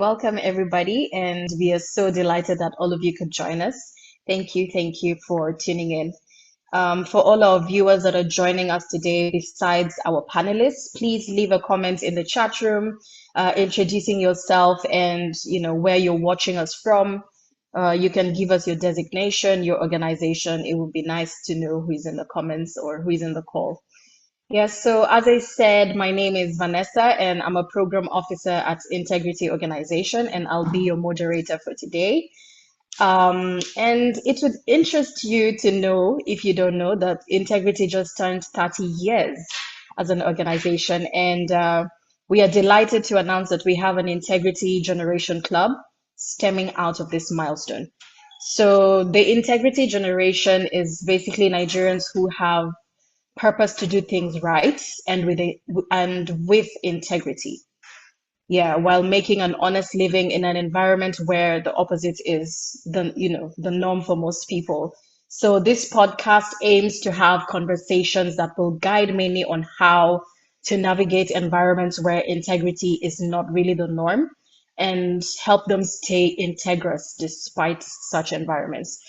Welcome, everybody, and we are so delighted that all of you could join us. Thank you for tuning in. For all our viewers that are joining us today, besides our panelists, please leave a comment in the chat room, introducing yourself and where you're watching us from. You can give us your designation, your organization. It would be nice to know who is in the comments or who is in the call. Yes, so as I said, my name is Vanessa and I'm a program officer at Integrity Organization, and I'll be your moderator for today. And it would interest you to know, if you don't know, that Integrity just turned 30 years as an organization. And we are delighted to announce that we have an Integrity Generation Club stemming out of this milestone. So the Integrity Generation is basically Nigerians who have purpose to do things right and with integrity. Yeah, while making an honest living in an environment where the opposite is the norm for most people. So this podcast aims to have conversations that will guide many on how to navigate environments where integrity is not really the norm and help them stay integrous despite such environments.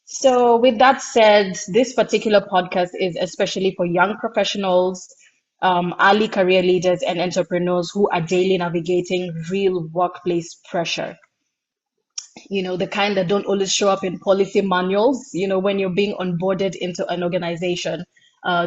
So, with that said, this particular podcast is especially for young professionals, early career leaders, and entrepreneurs who are daily navigating real workplace pressure. The kind that don't always show up in policy manuals. When you're being onboarded into an organization,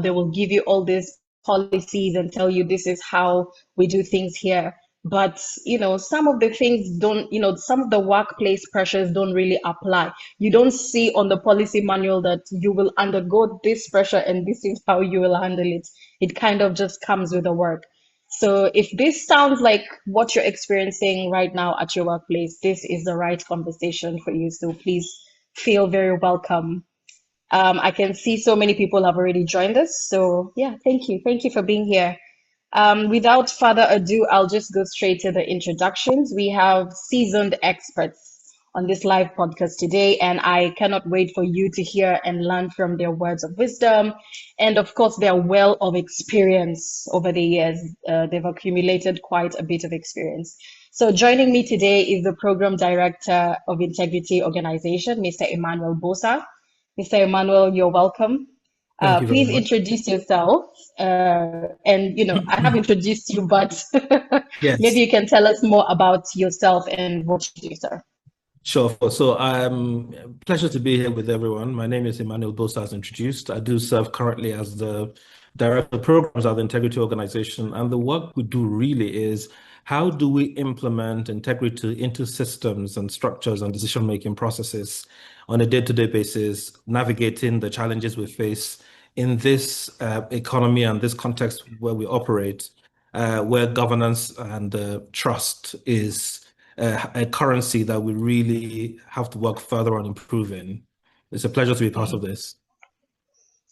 they will give you all these policies and tell you this is how we do things here. But, some of the things don't, some of the workplace pressures don't really apply. You don't see on the policy manual that you will undergo this pressure and this is how you will handle it. It kind of just comes with the work. So if this sounds like what you're experiencing right now at your workplace, this is the right conversation for you. So please feel very welcome. I can see so many people have already joined us. So yeah, thank you. Thank you for being here. Without further ado, I'll just go straight to the introductions. We have seasoned experts on this live podcast today, and I cannot wait for you to hear and learn from their words of wisdom and, of course, their well of experience over the years. They've accumulated quite a bit of experience. So joining me today is the Program Director of Integrity Organization, Mr. Emmanuel Bosa. Mr. Emmanuel, you're welcome. Thank you very Please much. introduce yourself. And, I have introduced you, but maybe Yes, you can tell us more about yourself and what you do, sir. sure. So pleasure to be here with everyone. My name is Emmanuel Bosa, as introduced. I do serve currently as the Director of Programs of the Integrity Organization. And the work we do really is how do we implement integrity into systems and structures and decision-making processes on a day-to-day basis, navigating the challenges we face in this economy and this context where we operate, where governance and trust is a currency that we really have to work further on improving. It's a pleasure to be part of this.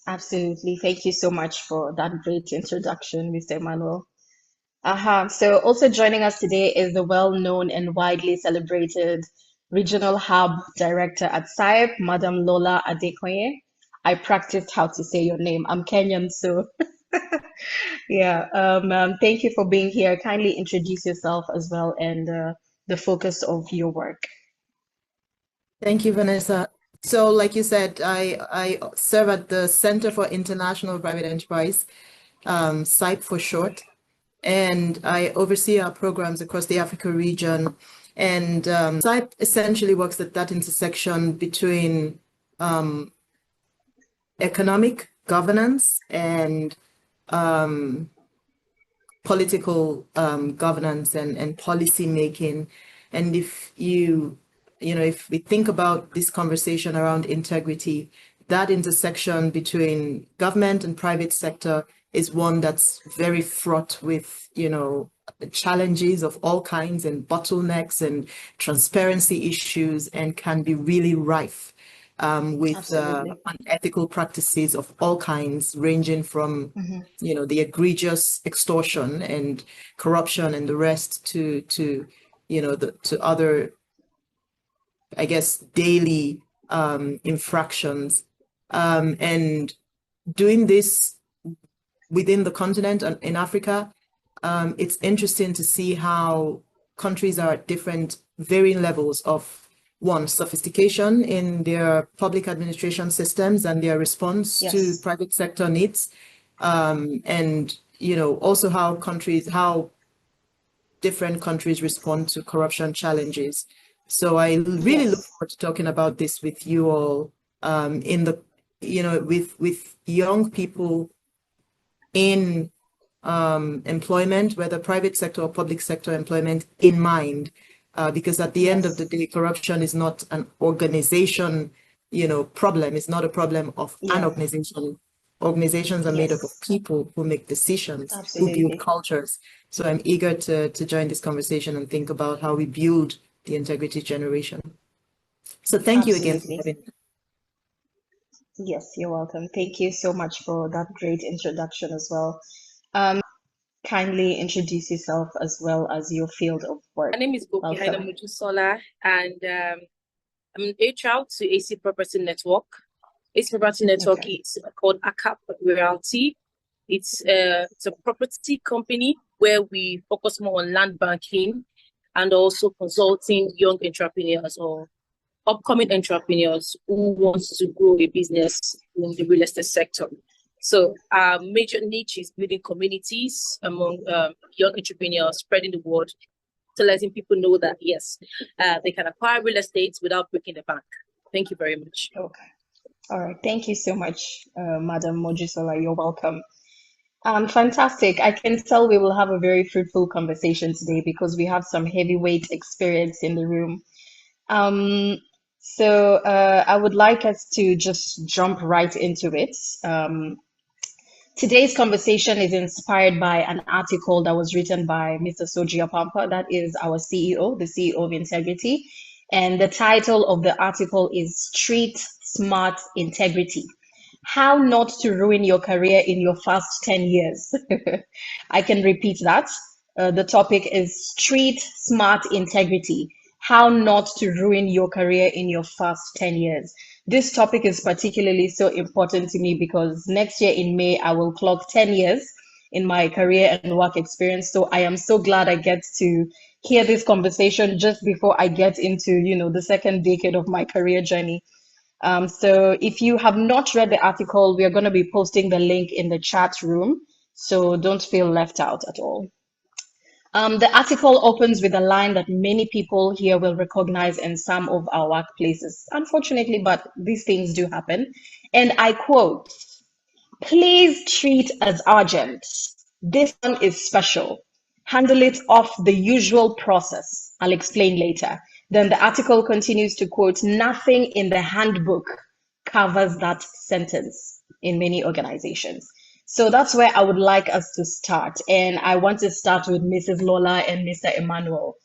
Absolutely. Thank you so much for that great introduction, Mr. Emmanuel. So also joining us today is the well-known and widely celebrated Regional Hub Director at SAIP, Madam Lola Adekoye. I practiced how to say your name. I'm Kenyan, so yeah. Thank you for being here. Kindly introduce yourself as well and the focus of your work. Thank you, Vanessa. So like you said, I serve at the Center for International Private Enterprise, SIPE for short, and I oversee our programs across the Africa region. And SIPE essentially works at that intersection between economic governance and political governance and policy making. And if if we think about this conversation around integrity, that intersection between government and private sector is one that's very fraught with, challenges of all kinds and bottlenecks and transparency issues, and can be really rife with unethical practices of all kinds, ranging from, the egregious extortion and corruption and the rest to other, I guess, daily infractions. And doing this within the continent in Africa, it's interesting to see how countries are at different varying levels of one, sophistication in their public administration systems and their response to Yes. private sector needs. And, also how different countries respond to corruption challenges. So I really look Yes. forward to talking about this with you all, with young people in employment, whether private sector or public sector employment, in mind. Because at the end of the Yes. day, corruption is not an organization, problem. It's not a problem of an Yeah. organization. Organizations are made up of Yes. people who make decisions, who build Absolutely. cultures. So I'm eager to join this conversation and think about how we build the integrity generation. So thank you again for Absolutely. having me. Yes, you're welcome. Thank you so much for that great introduction as well. Kindly introduce yourself as well as your field of work. My name is Boki Haina Welcome. Mujusola, and I'm an HR to AC Property Network. AC Property Network Okay. is called ACAP Realty. It's a property company where we focus more on land banking and also consulting young entrepreneurs or upcoming entrepreneurs who want to grow a business in the real estate sector. So our major niche is building communities among young entrepreneurs, spreading the word, to letting people know that, yes, they can acquire real estate without breaking the bank. Thank you very much. Okay. All right. Thank you so much, Madam Mojisola. You're welcome. Fantastic. I can tell we will have a very fruitful conversation today because we have some heavyweight experience in the room. So I would like us to just jump right into it. Today's conversation is inspired by an article that was written by Mr. Soji Apampa, that is our CEO, the CEO of Integrity. And the title of the article is Street Smart Integrity: How Not to Ruin Your Career in Your First 10 Years. I can repeat that. The topic is Street Smart Integrity: How Not to Ruin Your Career in Your First 10 Years. This topic is particularly so important to me because next year in May, I will clock 10 years in my career and work experience. So I am so glad I get to hear this conversation just before I get into, the second decade of my career journey. So if you have not read the article, we are going to be posting the link in the chat room. So don't feel left out at all. The article opens with a line that many people here will recognize in some of our workplaces, unfortunately, but these things do happen. And I quote, "Please treat as urgent. This one is special. Handle it off the usual process. I'll explain later." Then the article continues to quote, "Nothing in the handbook covers that sentence in many organizations." So that's where I would like us to start. And I want to start with Mrs. Lola and Mr. Emmanuel.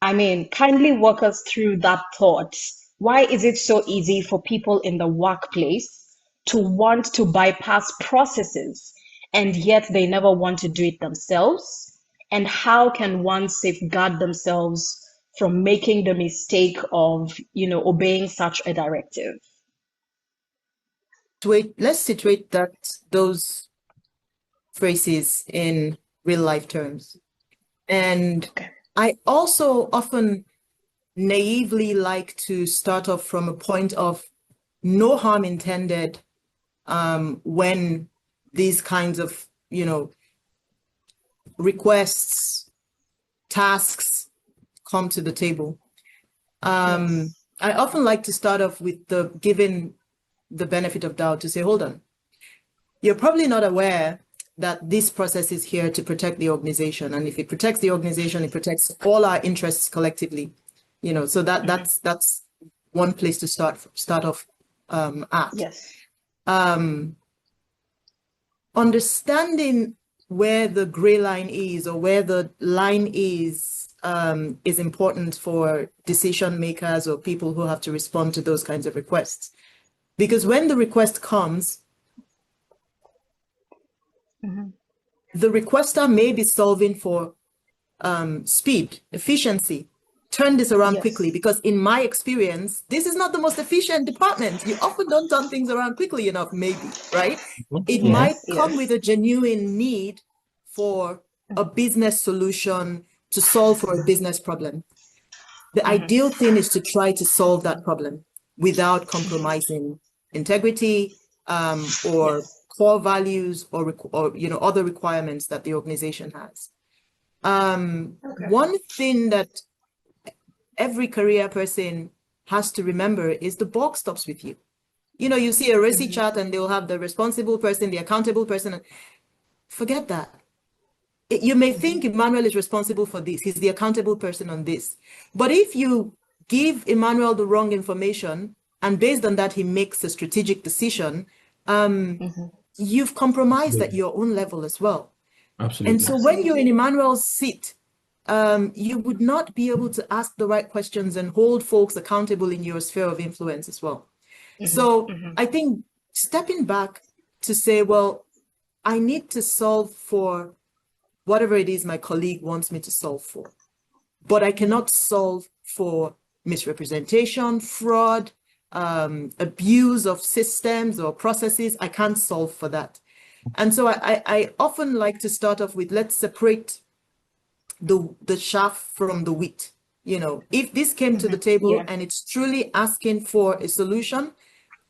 I mean, kindly walk us through that thought. Why is it so easy for people in the workplace to want to bypass processes and yet they never want to do it themselves? And how can one safeguard themselves from making the mistake of, obeying such a directive? Let's situate those phrases in real life terms. And Okay. I also often naively like to start off from a point of no harm intended when these kinds of, requests, tasks come to the table. Yes. I often like to start off with giving the benefit of doubt to say, hold on, you're probably not aware that this process is here to protect the organization. And if it protects the organization, it protects all our interests collectively. So that's one place to start off at. Yes. Understanding where the gray line is or where the line is important for decision makers or people who have to respond to those kinds of requests. Because when the request comes, the requester may be solving for speed, efficiency. Turn this around quickly, because in my experience, this is not the most efficient department. You often don't turn things around quickly enough, maybe, right? It might come with a genuine need for a business solution to solve for a business problem. The ideal thing is to try to solve that problem without compromising integrity or core values or other requirements that the organization has. One thing that every career person has to remember is the buck stops with you. You see a RACI chart and they'll have the responsible person, the accountable person. Forget that. You may think Emmanuel is responsible for this. He's the accountable person on this. But if you give Emmanuel the wrong information and based on that, he makes a strategic decision, you've compromised at your own level as well. Absolutely. And so when you're in Emmanuel's seat, you would not be able to ask the right questions and hold folks accountable in your sphere of influence as well. So I think stepping back to say, well, I need to solve for whatever it is my colleague wants me to solve for, but I cannot solve for misrepresentation, fraud, abuse of systems or processes. I can't solve for that. And so I often like to start off with, let's separate the chaff from the wheat. If this came to the table and it's truly asking for a solution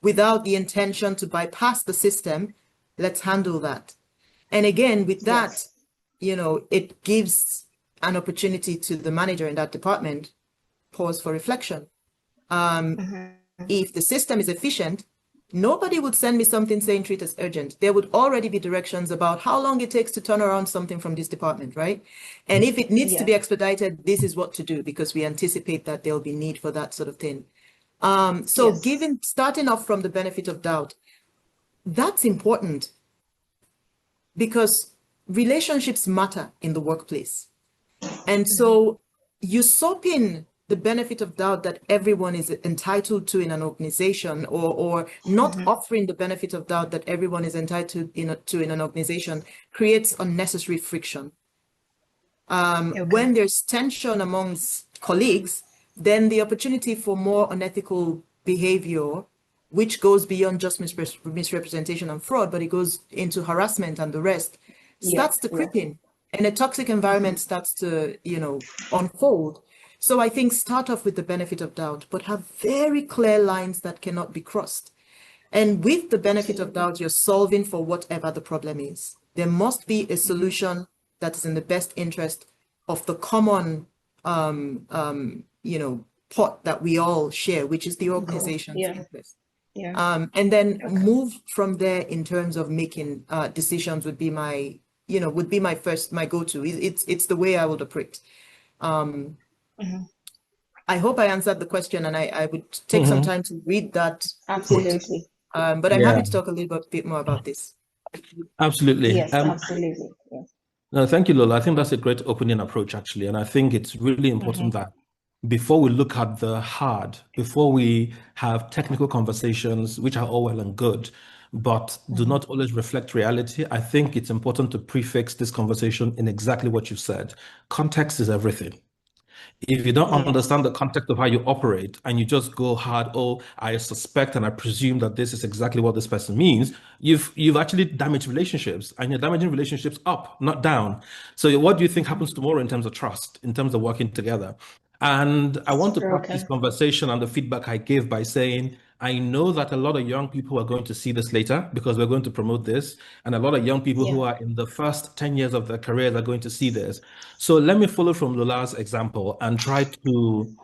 without the intention to bypass the system, let's handle that. And again, with that, it gives an opportunity to the manager in that department, pause for reflection. If the system is efficient, nobody would send me something saying treat as urgent. There would already be directions about how long it takes to turn around something from this department, right? And if it needs to be expedited, this is what to do, because we anticipate that there'll be need for that sort of thing. Starting off from the benefit of doubt, that's important because relationships matter in the workplace. And so usurping the benefit of doubt that everyone is entitled to in an organization, or not offering the benefit of doubt that everyone is entitled to in an organization, creates unnecessary friction. When there's tension amongst colleagues, then the opportunity for more unethical behavior, which goes beyond just misrepresentation and fraud, but it goes into harassment and the rest, starts to creep in, and a toxic environment starts to, unfold. So I think start off with the benefit of doubt, but have very clear lines that cannot be crossed. And with the benefit of doubt, you're solving for whatever the problem is. There must be a solution that is in the best interest of the common, pot that we all share, which is the organization's interest. And then move from there in terms of making decisions would be my go-to. It's the way I would operate. I hope I answered the question, and I would take some time to read that. Absolutely. But I'm happy to talk a little bit more about this. Absolutely. Yes, absolutely. Yes. No, thank you, Lola. I think that's a great opening approach, actually. And I think it's really important that before we look at the hard, before we have technical conversations, which are all well and good, but do not always reflect reality, I think it's important to prefix this conversation in exactly what you've said. Context is everything. If you don't understand the context of how you operate and you just go hard, oh, I suspect and I presume that this is exactly what this person means, you've actually damaged relationships, and you're damaging relationships up, not down. So what do you think happens tomorrow in terms of trust, in terms of working together? And I want to start this conversation and the feedback I gave by saying, I know that a lot of young people are going to see this later because we're going to promote this. And a lot of young people who are in the first 10 years of their careers are going to see this. So let me follow from Lola's example and try to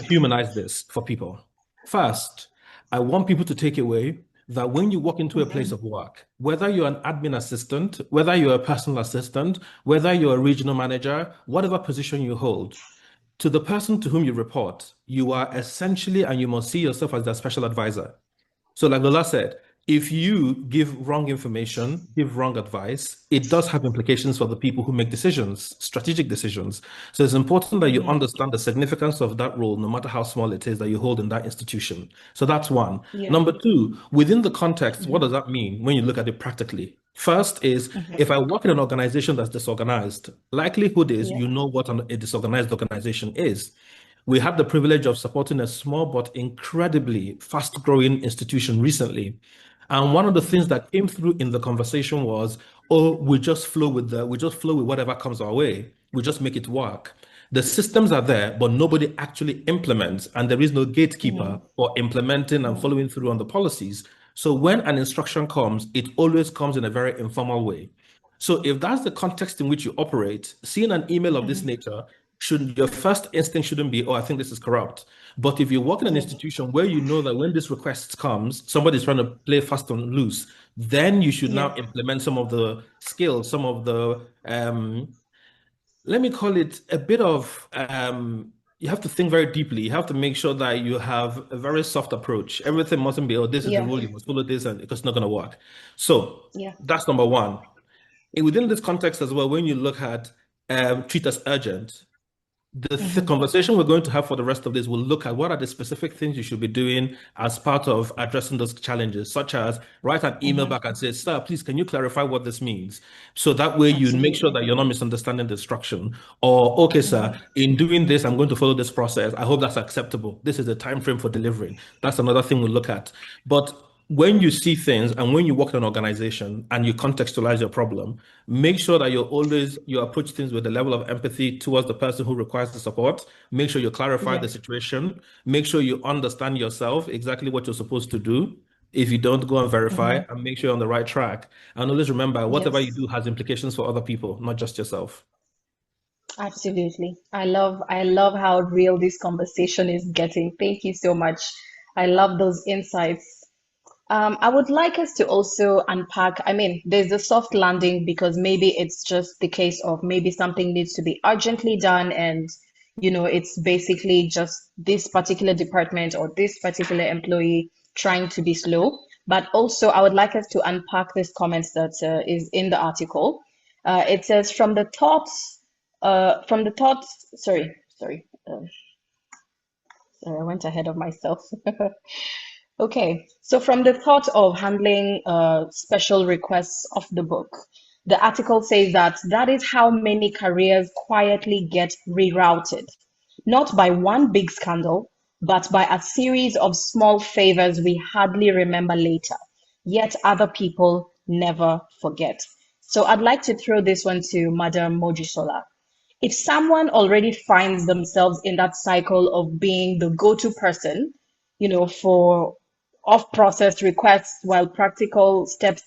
humanize this for people. First, I want people to take away that when you walk into a place of work, whether you're an admin assistant, whether you're a personal assistant, whether you're a regional manager, whatever position you hold, to the person to whom you report, you are essentially, and you must see yourself as their special advisor. So like Lola said, if you give wrong information, give wrong advice, it does have implications for the people who make decisions, strategic decisions. So it's important that you understand the significance of that role, no matter how small it is that you hold in that institution. So that's one. Number two, within the context, what does that mean when you look at it practically? First is, if I work in an organization that's disorganized, likelihood is you know what a disorganized organization is. We had the privilege of supporting a small but incredibly fast-growing institution recently. And one of the things that came through in the conversation was, oh, we just flow with whatever comes our way. we just make it work. The systems are there, but nobody actually implements, and there is no gatekeeper for implementing and following through on the policies. So when an instruction comes, it always comes in a very informal way. So if that's the context in which you operate, seeing an email of this nature, your first instinct shouldn't be, oh, I think this is corrupt. But if you work in an institution where you know that when this request comes, somebody's trying to play fast and loose, then you should now implement some of the skills, some of the let me call it a bit of you have to think very deeply. You have to make sure that you have a very soft approach. Everything mustn't be, oh, this is the rule, you must follow this, and because it's not going to work. So that's number one. And within this context as well, when you look at treat as urgent, the conversation we're going to have for the rest of this will look at what are the specific things you should be doing as part of addressing those challenges, such as write an email back and say, sir, please, can you clarify what this means? So that way you make sure that you're not misunderstanding the instruction. Or, okay, sir, in doing this, I'm going to follow this process. I hope that's acceptable. This is the time frame for delivering. That's another thing we'll look at. But when you see things and when you work in an organization and you contextualize your problem, make sure that you approach things with a level of empathy towards the person who requires the support. Make sure you clarify the situation. Make sure you understand yourself, exactly what you're supposed to do. If you don't, go and verify and make sure you're on the right track. And always remember, whatever you do has implications for other people, not just yourself. Absolutely. I love how real this conversation is getting. Thank you so much. I love those insights. I would like us to also unpack. I mean, there's a soft landing because maybe it's just the case of maybe something needs to be urgently done, and it's basically just this particular department or this particular employee trying to be slow. But also, I would like us to unpack this comment that is in the article. It says sorry, I went ahead of myself. Okay, so from the thought of handling special requests off the book, the article says that is how many careers quietly get rerouted, not by one big scandal, but by a series of small favors we hardly remember later, yet other people never forget. So I'd like to throw this one to Madam Mojisola. If someone already finds themselves in that cycle of being the go-to person, for off-process requests, while practical steps,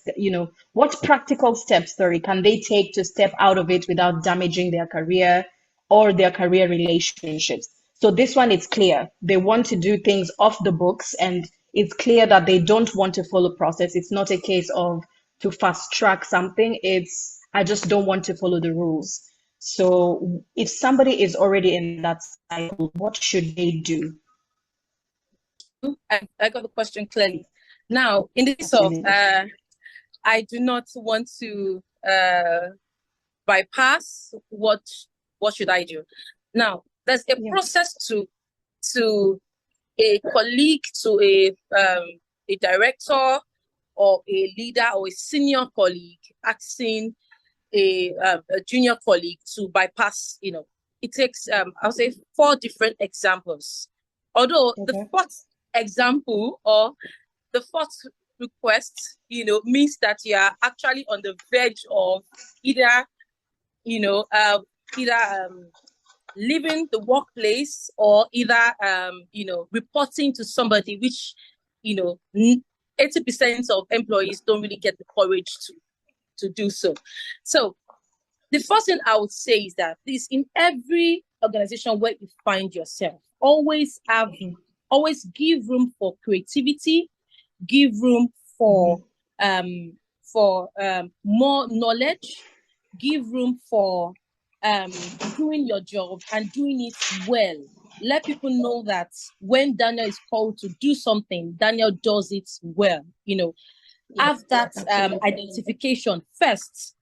what practical steps, sorry, can they take to step out of it without damaging their career or their career relationships? So this one, it's clear. They want to do things off the books, and it's clear that they don't want to follow process. It's not a case of to fast track something. It's, I just don't want to follow the rules. So if somebody is already in that cycle, what should they do? I got the question clearly. Now, in the case of, I do not want to bypass what should I do? Now, there's a process to a colleague, to a director or a leader or a senior colleague asking a junior colleague to bypass, it takes, I'll say 4 different examples. Although the fourth example or the fourth request, means that you are actually on the verge of either leaving the workplace or either, reporting to somebody, which, 80% of employees don't really get the courage to do so. So the first thing I would say is that this, in every organization where you find yourself, always give room for creativity, give room for more knowledge, give room for doing your job and doing it well. Let people know that when Daniel is called to do something, Daniel does it well. Have that identification first,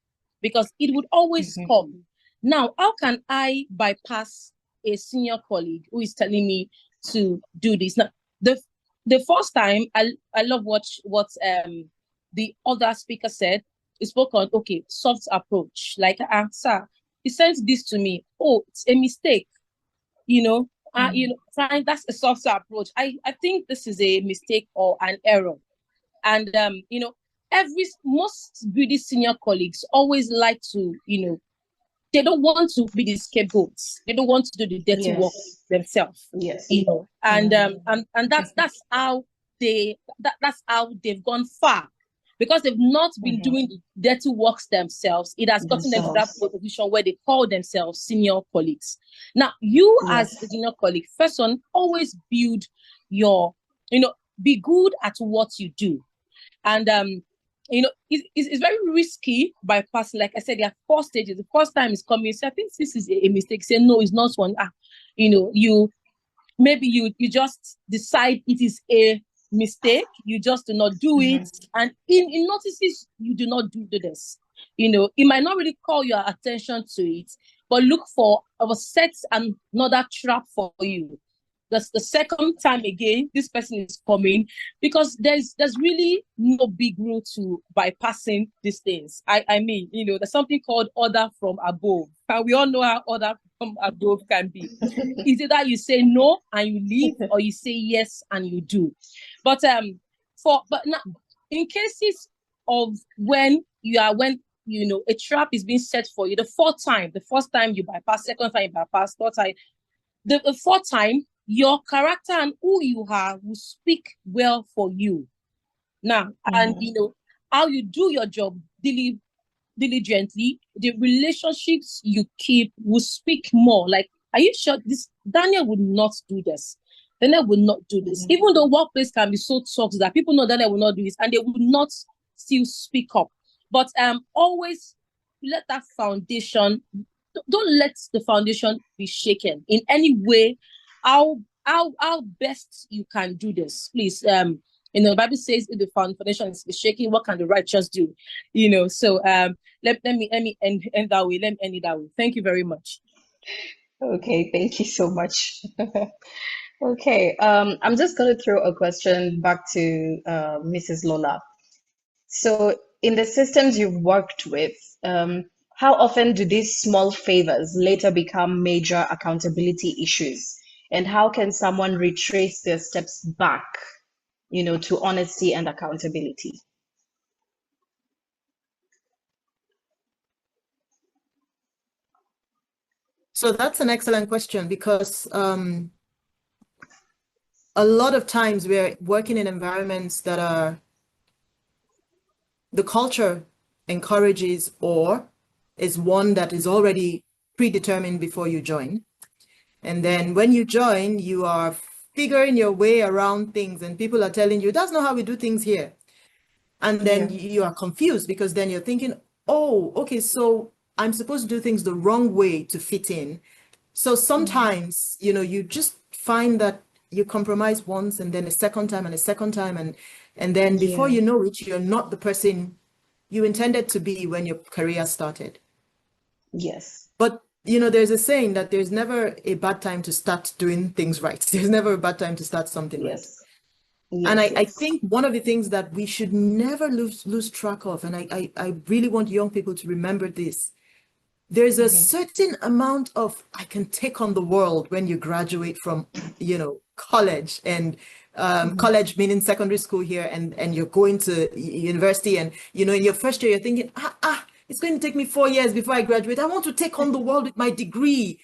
because it would always come. Now, how can I bypass a senior colleague who is telling me to do this? Now, the first time, I love what the other speaker said. He spoke on, soft approach. Like, sir, he sent this to me. Oh, it's a mistake. Fine, that's a soft approach. I think this is a mistake or an error. And, most greedy senior colleagues always like to, they don't want to be the scapegoats. They don't want to do the dirty work Yes. themselves. Yes. You know, and that's how that's how they've gone far, because they've not been doing the dirty works themselves. It has gotten them to that position where they call themselves senior colleagues. Now, you as a junior colleague, first one, always build your, be good at what you do. And it's very risky bypassing. Like I said, there are 4 stages. The first time is coming, so I think this is a mistake. Say no, it's not one. You just decide it is a mistake. You just do not do it, and in notices you do not do this. It might not really call your attention to it, but look for set another trap for you. That's the second time again this person is coming, because there's really no big rule to bypassing these things. I mean, there's something called order from above, and we all know how order from above can be. It's either you say no and you leave, or you say yes and you do. But now, in cases of when a trap is being set for you, the first time you bypass, second time you bypass, third time, the fourth time, your character and who you are will speak well for you. Now, and how you do your job diligently, the relationships you keep will speak more. Like, are you sure Daniel would not do this? Daniel would not do this. Even though workplace can be so toxic that people know Daniel will not do this, and they will not still speak up. But always let that foundation, don't let the foundation be shaken in any way. How best you can do this, please. The Bible says if the foundation is shaking, what can the righteous do? So let me end that way. Let me end it that way. Thank you very much. Okay, thank you so much. Okay, I'm just going to throw a question back to Mrs. Lola. So, in the systems you've worked with, how often do these small favors later become major accountability issues? And how can someone retrace their steps back, to honesty and accountability? So that's an excellent question, because a lot of times we're working in environments that the culture encourages or is one that is already predetermined before you join. And then when you join, you are figuring your way around things, and people are telling you, that's not how we do things here. And then you are confused, because then you're thinking, oh, okay, so I'm supposed to do things the wrong way to fit in. So sometimes, you just find that you compromise once, and then a second time, and a second time, and then before you know it, you're not the person you intended to be when your career started. Yes. But there's a saying that there's never a bad time to start doing things right. There's never a bad time to start something right. And I think one of the things that we should never lose track of, and I really want young people to remember this, there's a certain amount of, I can take on the world when you graduate from, college, and college meaning secondary school here, and you're going to university, and, in your first year, you're thinking, it's going to take me 4 years before I graduate. I want to take on the world with my degree.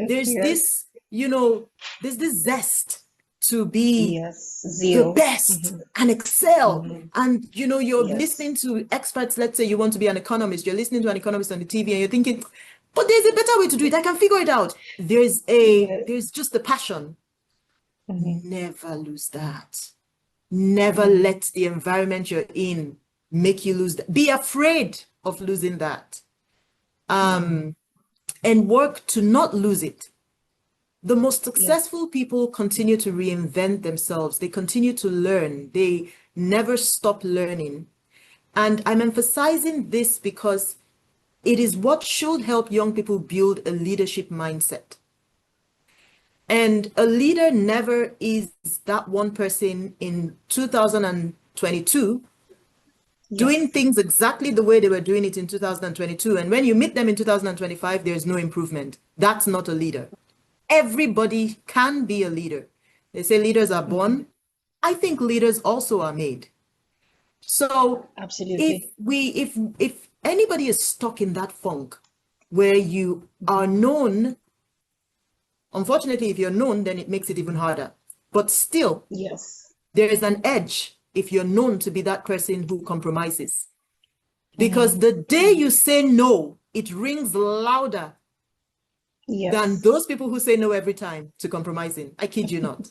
There's this, there's this zest to be the best and excel. And, you're listening to experts. Let's say you want to be an economist. You're listening to an economist on the TV, and you're thinking, but there's a better way to do it. I can figure it out. There's just the passion. Never lose that. Never let the environment you're in make you lose that. Be afraid of losing that. And work to not lose it. The most successful people continue to reinvent themselves. They continue to learn. They never stop learning. And I'm emphasizing this because it is what should help young people build a leadership mindset. And a leader never is that one person in 2022 doing things exactly the way they were doing it in 2022. And when you meet them in 2025, there's no improvement. That's not a leader. Everybody can be a leader. They say leaders are born. I think leaders also are made. So absolutely, if anybody is stuck in that funk where you are known. Unfortunately, if you're known, then it makes it even harder. But still, Yes. there is an edge if you're known to be that person who compromises. Because the day you say no, it rings louder than Yes. those people who say no every time to compromising. I kid you not.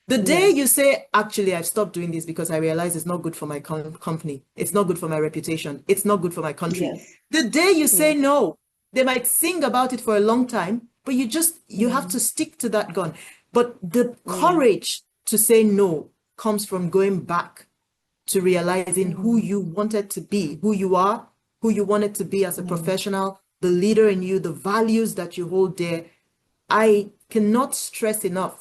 The day Yes. you say, actually, I've stopped doing this because I realize it's not good for my company. It's not good for my reputation. It's not good for my country. Yes. The day you say Yes. no, they might sing about it for a long time, but you have to stick to that gun. But the courage to say no comes from going back to realizing who you wanted to be, who you are, who you wanted to be as a professional, the leader in you, the values that you hold dear. I cannot stress enough.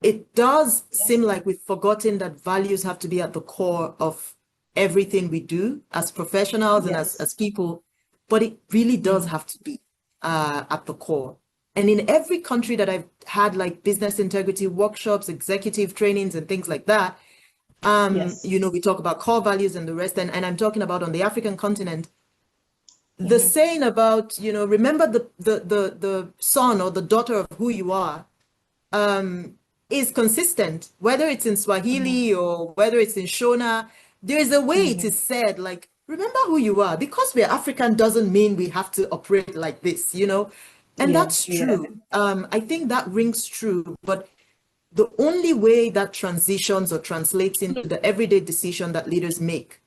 It does seem like we've forgotten that values have to be at the core of everything we do as professionals and as people, but it really does have to be at the core. And in every country that I've had like business integrity workshops, executive trainings, and things like that, you know, we talk about core values and the rest, and I'm talking about on the African continent, the saying about, you know, remember the son or the daughter of who you are, is consistent, whether it's in Swahili or whether it's in Shona. There is a way it is said, like, remember who you are. Because we're African doesn't mean we have to operate like this, you know? And that's true. I think that rings true, but the only way that transitions or translates into the everyday decision that leaders make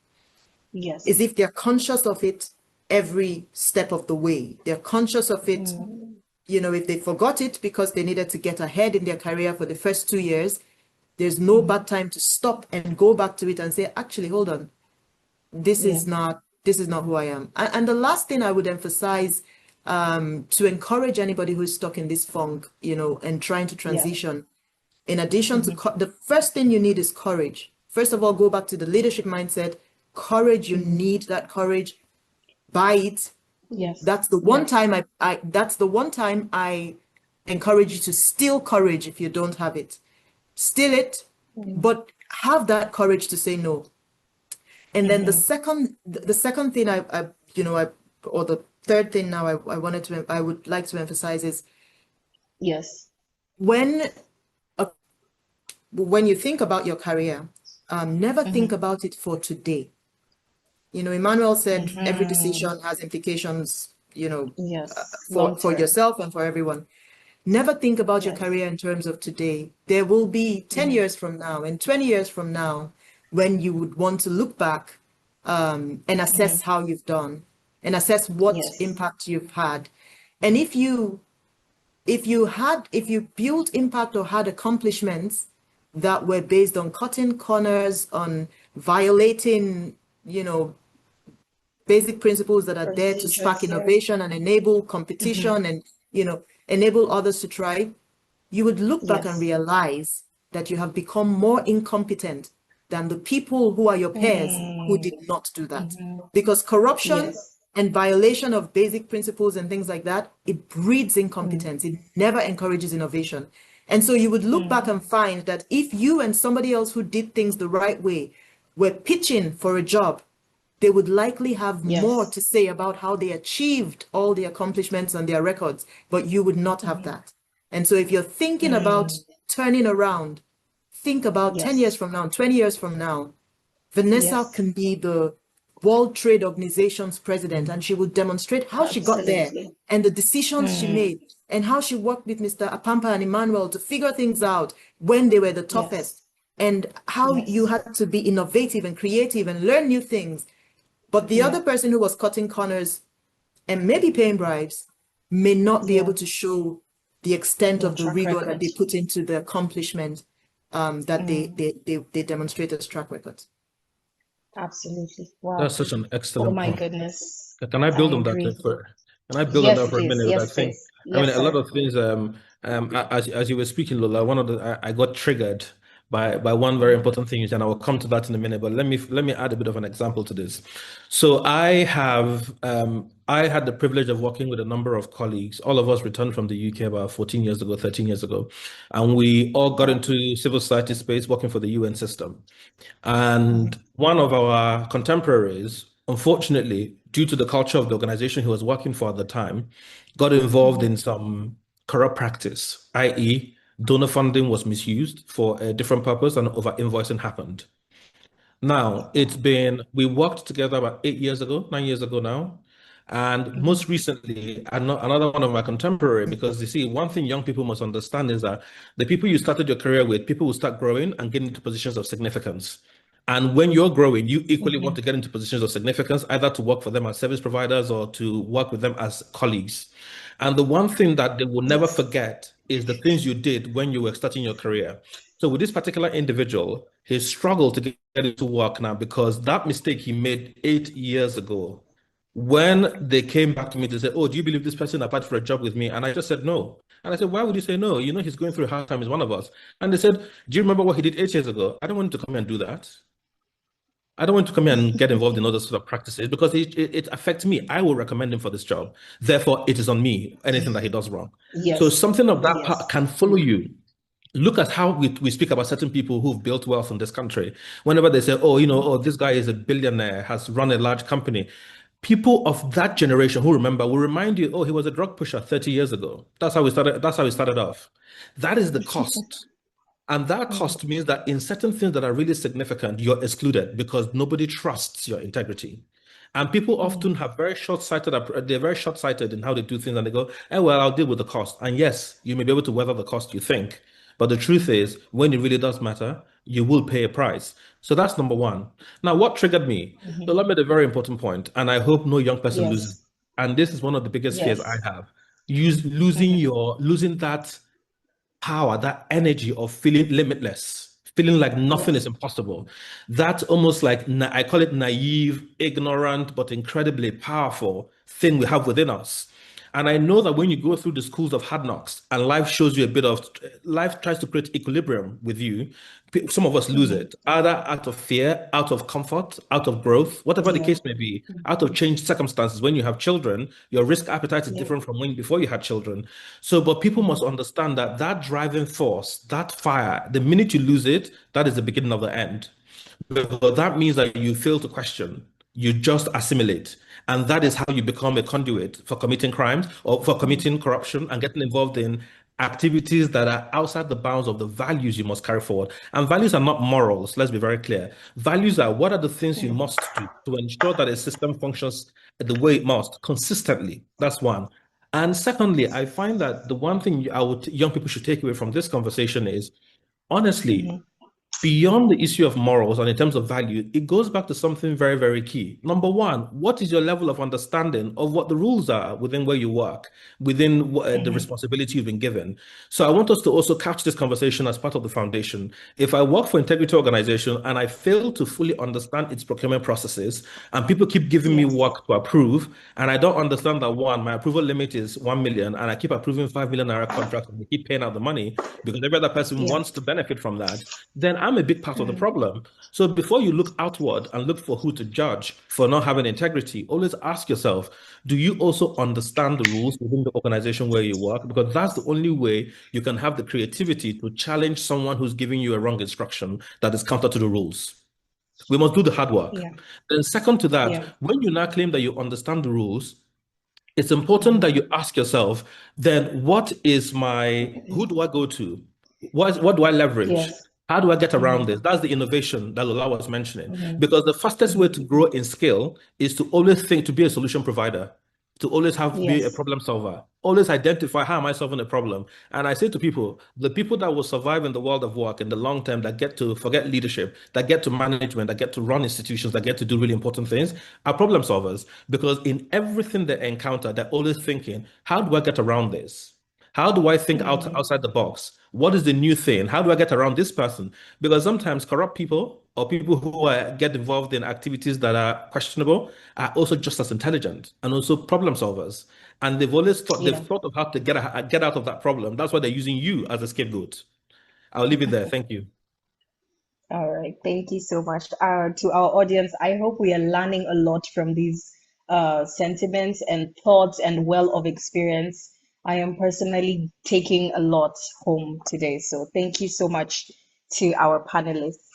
is if they're conscious of it every step of the way. They're conscious of it, you know, if they forgot it because they needed to get ahead in their career for the first 2 years, there's no bad time to stop and go back to it and say, actually, hold on, this is not who I am. And the last thing I would emphasize, to encourage anybody who's stuck in this funk, you know, and trying to transition, in addition to the first thing you need is courage. First of all, go back to the leadership mindset. Courage, you need that courage. Buy it. That's the one time that's the one time I encourage you to steal courage if you don't have it. Steal it, but have that courage to say no. And then the second thing or the third thing now I would like to emphasize is when you think about your career, never think about it for today. You know, Emmanuel said every decision has implications, you know, for yourself and for everyone. Never think about your career in terms of today. There will be 10 years from now and 20 years from now when you would want to look back and assess how you've done and assess what impact you've had. And if you built impact or had accomplishments that were based on cutting corners, on violating, you know, basic principles that are there to spark innovation and enable competition and, you know, enable others to try, you would look back and realize that you have become more incompetent than the people who are your peers who did not do that. Because corruption and violation of basic principles and things like that, it breeds incompetence. It never encourages innovation. And so you would look back and find that if you and somebody else who did things the right way were pitching for a job, they would likely have more to say about how they achieved all the accomplishments on their records, but you would not have that. And so if you're thinking about turning around, think about 10 years from now, 20 years from now, Vanessa can be the World Trade Organization's president, and she will demonstrate how she got there and the decisions she made and how she worked with Mr. Apampa and Emmanuel to figure things out when they were the toughest and how you had to be innovative and creative and learn new things. But the other person who was cutting corners and maybe paying bribes may not be able to show the extent of the rigor that they put into the accomplishment that they demonstrate as track records. Absolutely. Wow. That's such an excellent Oh my point. goodness. Can I build I on that agree. Can I build on that Yes, for a please. minute? I Yes, think, please. I mean, Yes, a lot sir. of things, as you were speaking, Lola, one of the, I got triggered by one very important thing, and I will come to that in a minute, but let me add a bit of an example to this. So I had the privilege of working with a number of colleagues. All of us returned from the UK about 14 years ago, 13 years ago, and we all got into civil society space working for the UN system. And one of our contemporaries, unfortunately, due to the culture of the organization he was working for at the time, got involved in some corrupt practice, i.e., donor funding was misused for a different purpose and over invoicing happened. Now, we worked together about 8 years ago, 9 years ago now. And most recently, another one of my contemporary, because you see, one thing young people must understand is that the people you started your career with, people will start growing and getting into positions of significance. And when you're growing, you equally want to get into positions of significance, either to work for them as service providers or to work with them as colleagues. And the one thing that they will never forget is the things you did when you were starting your career. So with this particular individual, he struggled to get into work now because that mistake he made 8 years ago, when they came back to me, they said, "Oh, do you believe this person applied for a job with me?" And I just said no. And I said, "Why would you say no? You know, he's going through a hard time. He's one of us." And they said, "Do you remember what he did 8 years ago?" I don't want him to come here and do that. I don't want to come here and get involved in other sort of practices because it affects me. I will recommend him for this job. Therefore, it is on me, anything that he does wrong. So Yes. something of that Yes. can follow you. Look at how we speak about certain people who've built wealth in this country. Whenever they say, "Oh, oh, this guy is a billionaire, has run a large company," people of that generation who remember will remind you, "Oh, he was a drug pusher 30 years ago." That's how we started. That's how we started off. That is the cost. And that cost means that in certain things that are really significant, you're excluded because nobody trusts your integrity. And people often have very short-sighted, they're very short-sighted in how they do things, and they go, well, I'll deal with the cost. And yes, you may be able to weather the cost you think. But the truth is, when it really does matter, you will pay a price. So that's number one. Now, what triggered me? So let me make a very important point, and I hope no young person loses. Yes. And this is one of the biggest fears I Yes. have. Losing that power, that energy of feeling limitless, feeling like nothing is Yes. impossible. That's almost like, I call it naive, ignorant, but incredibly powerful thing we have within us. And I know that when you go through the schools of hard knocks and life shows you life tries to create equilibrium with you, some of us lose it, either out of fear, out of comfort, out of growth, whatever the Yeah. case may be, out of changed circumstances. When you have children, your risk appetite is Yeah. different from when before you had children. So, but people must understand that that driving force, that fire, the minute you lose it, that is the beginning of the end. But that means that you fail to question, you just assimilate. And that is how you become a conduit for committing crimes or for committing corruption and getting involved in activities that are outside the bounds of the values you must carry forward. And values are not morals, let's be very clear. Values are what are the things you must do to ensure that a system functions the way it must consistently. That's one. And secondly, I find that the one thing young people should take away from this conversation is honestly, beyond the issue of morals and in terms of value, it goes back to something very, very key. Number one, what is your level of understanding of what the rules are within where you work, within the responsibility you've been given? So I want us to also catch this conversation as part of the foundation. If I work for integrity organization and I fail to fully understand its procurement processes, and people keep giving me Yes. work to approve, and I don't understand that one, my approval limit is 1 million, and I keep approving 5 million naira contracts and they keep paying out the money because every other person Yeah. wants to benefit from that, then I'm a big part of the problem. So before you look outward and look for who to judge for not having integrity, always ask yourself, do you also understand the rules within the organization where you work? Because that's the only way you can have the creativity to challenge someone who's giving you a wrong instruction that is counter to the rules. We must do the hard work. Yeah. Then second to that, Yeah. when you now claim that you understand the rules, it's important that you ask yourself, then who do I go to? What do I leverage? Yes. How do I get around this? That's the innovation that Lola was mentioning. Because the fastest way to grow in skill is to always think to be a solution provider, to always be a Yes. problem solver, always identify how am I solving a problem. And I say to people, the people that will survive in the world of work in the long term, that get to forget leadership, that get to management, that get to run institutions, that get to do really important things, are problem solvers. Because in everything they encounter, they're always thinking, how do I get around this? How do I think outside the box? What is the new thing? How do I get around this person? Because sometimes corrupt people or people who get involved in activities that are questionable are also just as intelligent and also problem solvers. And they've Yeah. thought of how to get out of that problem. That's why they're using you as a scapegoat. I'll leave it there. Thank you. All right. Thank you so much. To our audience, I hope we are learning a lot from these sentiments and thoughts and well of experience. I am personally taking a lot home today. So thank you so much to our panelists.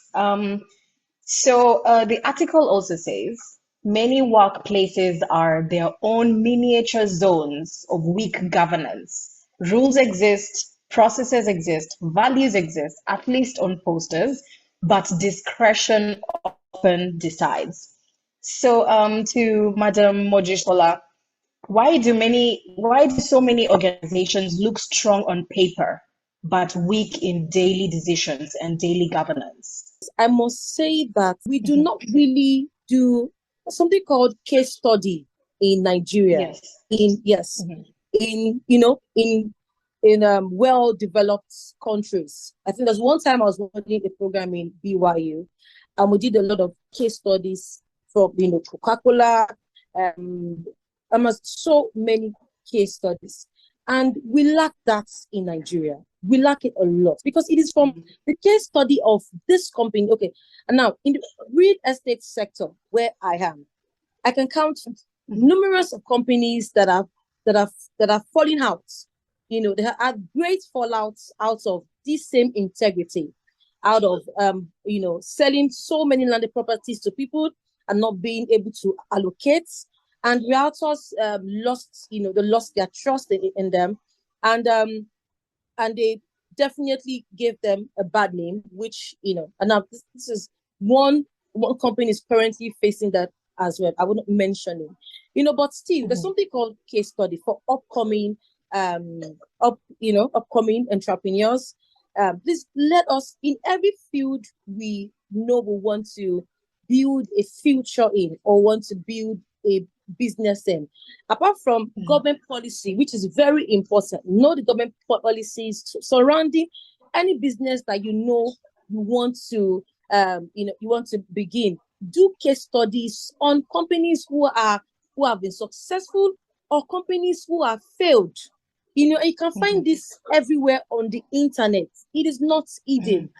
So the article also says Many workplaces are their own miniature zones of weak governance. Rules exist, processes exist, values exist, at least on posters, but discretion often decides. So, to Madam Mojisola, why do so many organizations look strong on paper, but weak in daily decisions and daily governance? I must say that we do Mhm. not really do something called case study in Nigeria. Yes. Yes, Mhm. in well-developed countries. I think there's one time I was running a program in BYU, and we did a lot of case studies from Coca-Cola, almost so many case studies, and we lack that in Nigeria. We lack it a lot because it is from the case study of this company. Okay, and now in the real estate sector where I am, I can count numerous of companies that are falling out. They have had great fallouts out of this same integrity, out of selling so many landed properties to people and not being able to allocate. And realtors they lost their trust in them, and they definitely gave them a bad name, which, and now this is one company is currently facing that as well. I wouldn't mention it, but still, there's something called case study for upcoming, upcoming entrepreneurs. Please let us, in every field we know we want to build a future in or want to build a business in. Apart from government policy, which is very important, know the government policies surrounding any business that you want to begin. Do case studies on companies who have been successful or companies who have failed. You can find this everywhere on the internet. It is not hidden.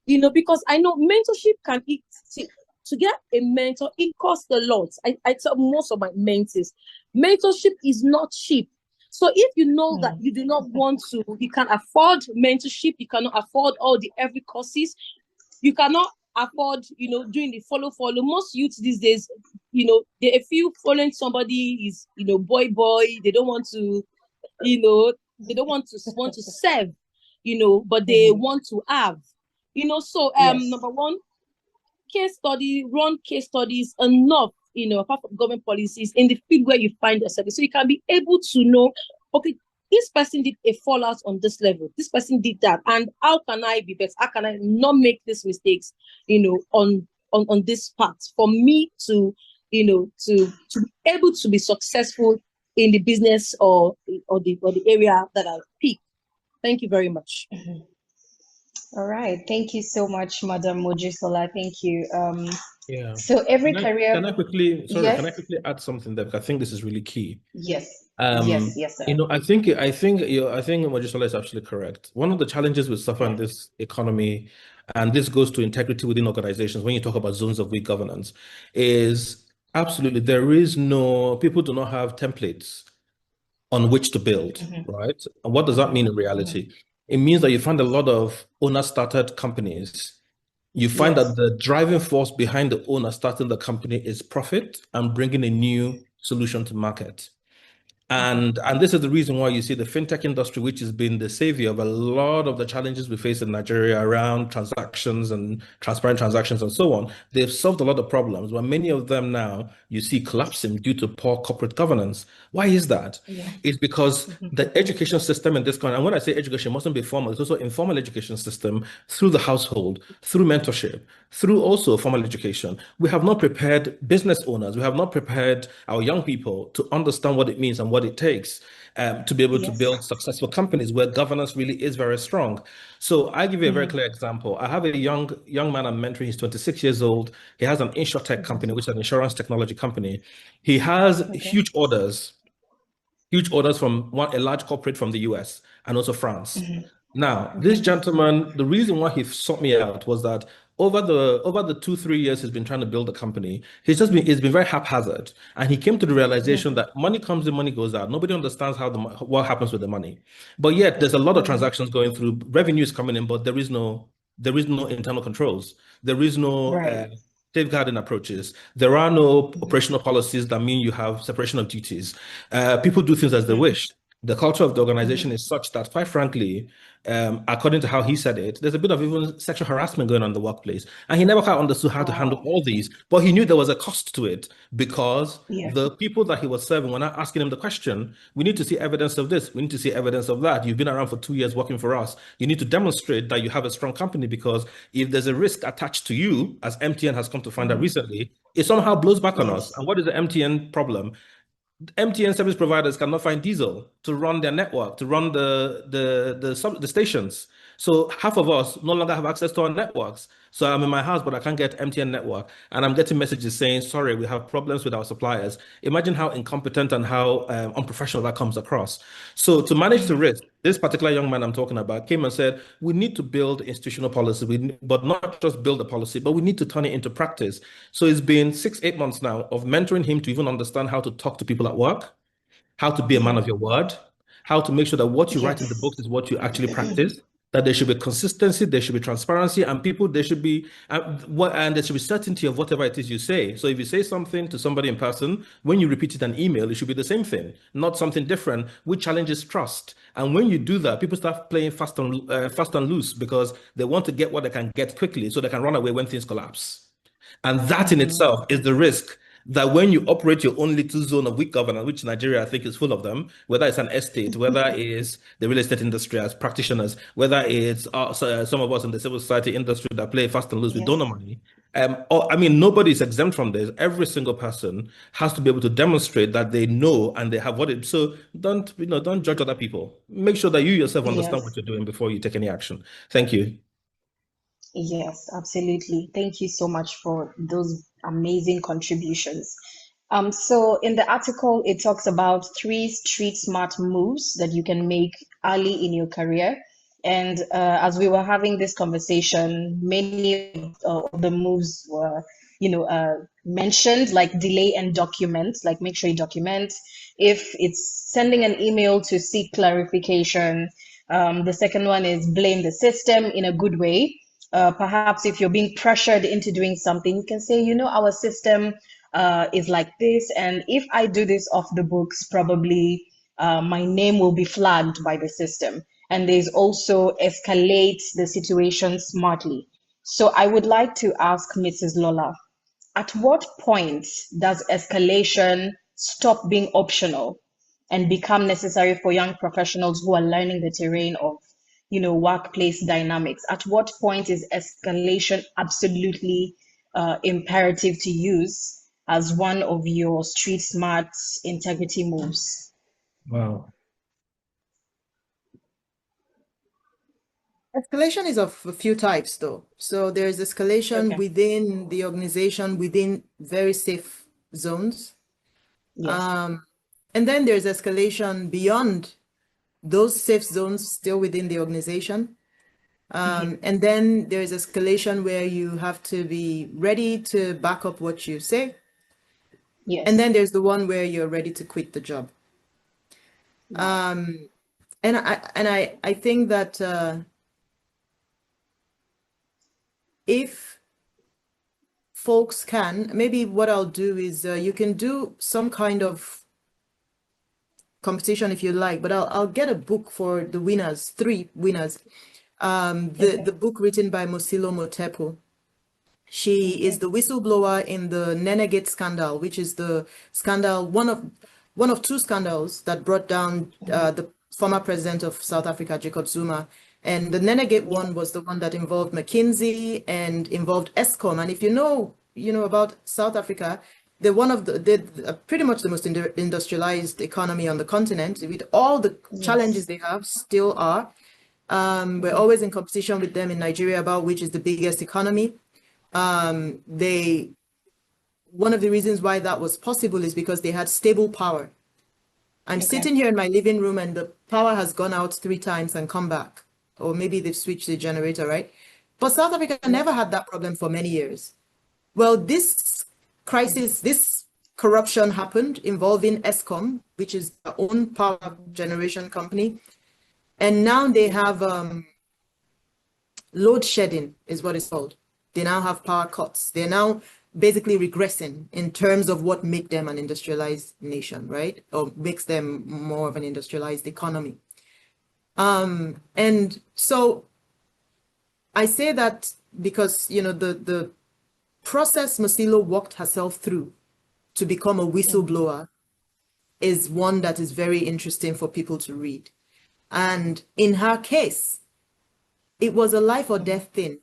Because I know mentorship can to get a mentor, it costs a lot. I tell most of my mentees, mentorship is not cheap. So if you know that you do not want to, you can afford mentorship, you cannot afford all the every courses, you cannot afford, doing the follow. Most youths these days, they if you following somebody is, boy, they don't want to, they don't want to serve, but they want to have, so Yes. number one, run case studies enough, apart from government policies in the field where you find yourself. So you can be able to know, okay, this person did a fallout on this level. This person did that. And how can I be better? How can I not make these mistakes, on this path for me to, to be able to be successful in the business or the area that I pick. Thank you very much. All right. Thank you so much, Madam Mojisola. Thank you. Yeah. So every Can I career, quickly, sorry, yes, can I quickly add something there? Because I think this is really key. yes, yes, sir. I think Mojisola is absolutely correct. One of the challenges we suffer in this economy, and this goes to integrity within organizations, when you talk about zones of weak governance, is absolutely people do not have templates on which to build, right? And what does that mean in reality? It means that you find a lot of owner-started companies. You find that the driving force behind the owner starting the company is profit and bringing a new solution to market. And this is the reason why you see the fintech industry, which has been the savior of a lot of the challenges we face in Nigeria around transactions and transparent transactions and so on. They've solved a lot of problems, but many of them now you see collapsing due to poor corporate governance. Why is that? It's because the education system in this country, and when I say education, it mustn't be formal, it's also informal education system through the household, through mentorship, through also formal education. We have not prepared business owners, we have not prepared our young people to understand what it means and what it takes to be able to build successful companies where governance really is very strong. So I give you a very clear example. I have a young man I'm mentoring. He's 26 years old. He has an insurtech company, which is an insurance technology company. He has huge orders from a large corporate from the US and also France. Now, this gentleman, the reason why he sought me out was that over the 2-3 years he's been trying to build a company, it's been very haphazard, and he came to the realization that money comes in, money goes out. Nobody understands what happens with the money, but yet there's a lot of transactions going through, revenues coming in, but there is no internal controls. There is no safeguarding approaches. There are no operational policies that mean you have separation of duties. People do things as they wish. The culture of the organization is such that, quite frankly, according to how he said it, there's a bit of even sexual harassment going on in the workplace. And he never quite understood how to handle all these, but he knew there was a cost to it because the people that he was serving were not asking him the question, we need to see evidence of this, we need to see evidence of that. You've been around for 2 years working for us. You need to demonstrate that you have a strong company, because if there's a risk attached to you, as MTN has come to find out recently, it somehow blows back on us. And what is the MTN problem? MTN service providers cannot find diesel to run their network, to run the stations. So half of us no longer have access to our networks. So I'm in my house, but I can't get MTN network, and I'm getting messages saying, "Sorry, we have problems with our suppliers." Imagine how incompetent and how unprofessional that comes across. So to manage the risk, this particular young man I'm talking about came and said, "We need to build institutional policy, but not just build a policy, but we need to turn it into practice." So it's been 6, 8 months now of mentoring him to even understand how to talk to people at work, how to be a man of your word, how to make sure that what you write in the books is what you actually practice, that there should be consistency, there should be transparency, and people, there should be and there should be certainty of whatever it is you say. So if you say something to somebody in person, when you repeat it in an email, it should be the same thing, not something different, which challenges trust. And when you do that, people start playing fast and loose because they want to get what they can get quickly so they can run away when things collapse. And that in itself is the risk, that when you operate your own little zone of weak governance, which Nigeria I think is full of them, whether it's an estate, whether it's the real estate industry as practitioners, whether it's some of us in the civil society industry that play fast and loose with donor money. I mean, nobody is exempt from this. Every single person has to be able to demonstrate that they know and they have what it. So don't judge other people. Make sure that you yourself understand what you're doing before you take any action. Thank you. Yes, absolutely. Thank you so much for those amazing contributions. So in the article, it talks about 3 street smart moves that you can make early in your career. And as we were having this conversation, many of the moves were, mentioned, like delay and document, like make sure you document. If it's sending an email to seek clarification, the second one is blame the system in a good way. Perhaps if you're being pressured into doing something, you can say, our system is like this, and if I do this off the books, probably my name will be flagged by the system. And there's also escalate the situation smartly. So I would like to ask Mrs. Lola, at what point does escalation stop being optional and become necessary for young professionals who are learning the terrain of workplace dynamics? At what point is escalation absolutely imperative to use as one of your street smart integrity moves? Wow. Escalation is of a few types, though. So there's escalation within the organization, within very safe zones. Yes. And then there's escalation beyond those safe zones, still within the organization. And then there's escalation where you have to be ready to back up what you say. Yes. And then there's the one where you're ready to quit the job. And I think that if folks can, maybe what I'll do is you can do some kind of competition if you like, but I'll get a book for the winners, 3 winners. The book written by Mosilo Motepo. She is the whistleblower in the Nenegate scandal, which is the scandal, one of 2 scandals that brought down the former president of South Africa, Jacob Zuma. And the Nenegate one was the one that involved McKinsey and involved Eskom. And if you know about South Africa, they're one of the pretty much the most industrialized economy on the continent, with all the challenges they have, still are. We're always in competition with them in Nigeria about which is the biggest economy. One of the reasons why that was possible is because they had stable power. I'm sitting here in my living room and the power has gone out 3 times and come back. Or maybe they've switched the generator, right? But South Africa never had that problem for many years. Well, this crisis, this corruption happened involving Eskom, which is their own power generation company. And now they have load shedding is what it's called. They now have power cuts. They're now basically regressing in terms of what make them an industrialized nation, right? Or makes them more of an industrialized economy. And so I say that because, the process Masilo walked herself through to become a whistleblower is one that is very interesting for people to read. And in her case, it was a life or death thing.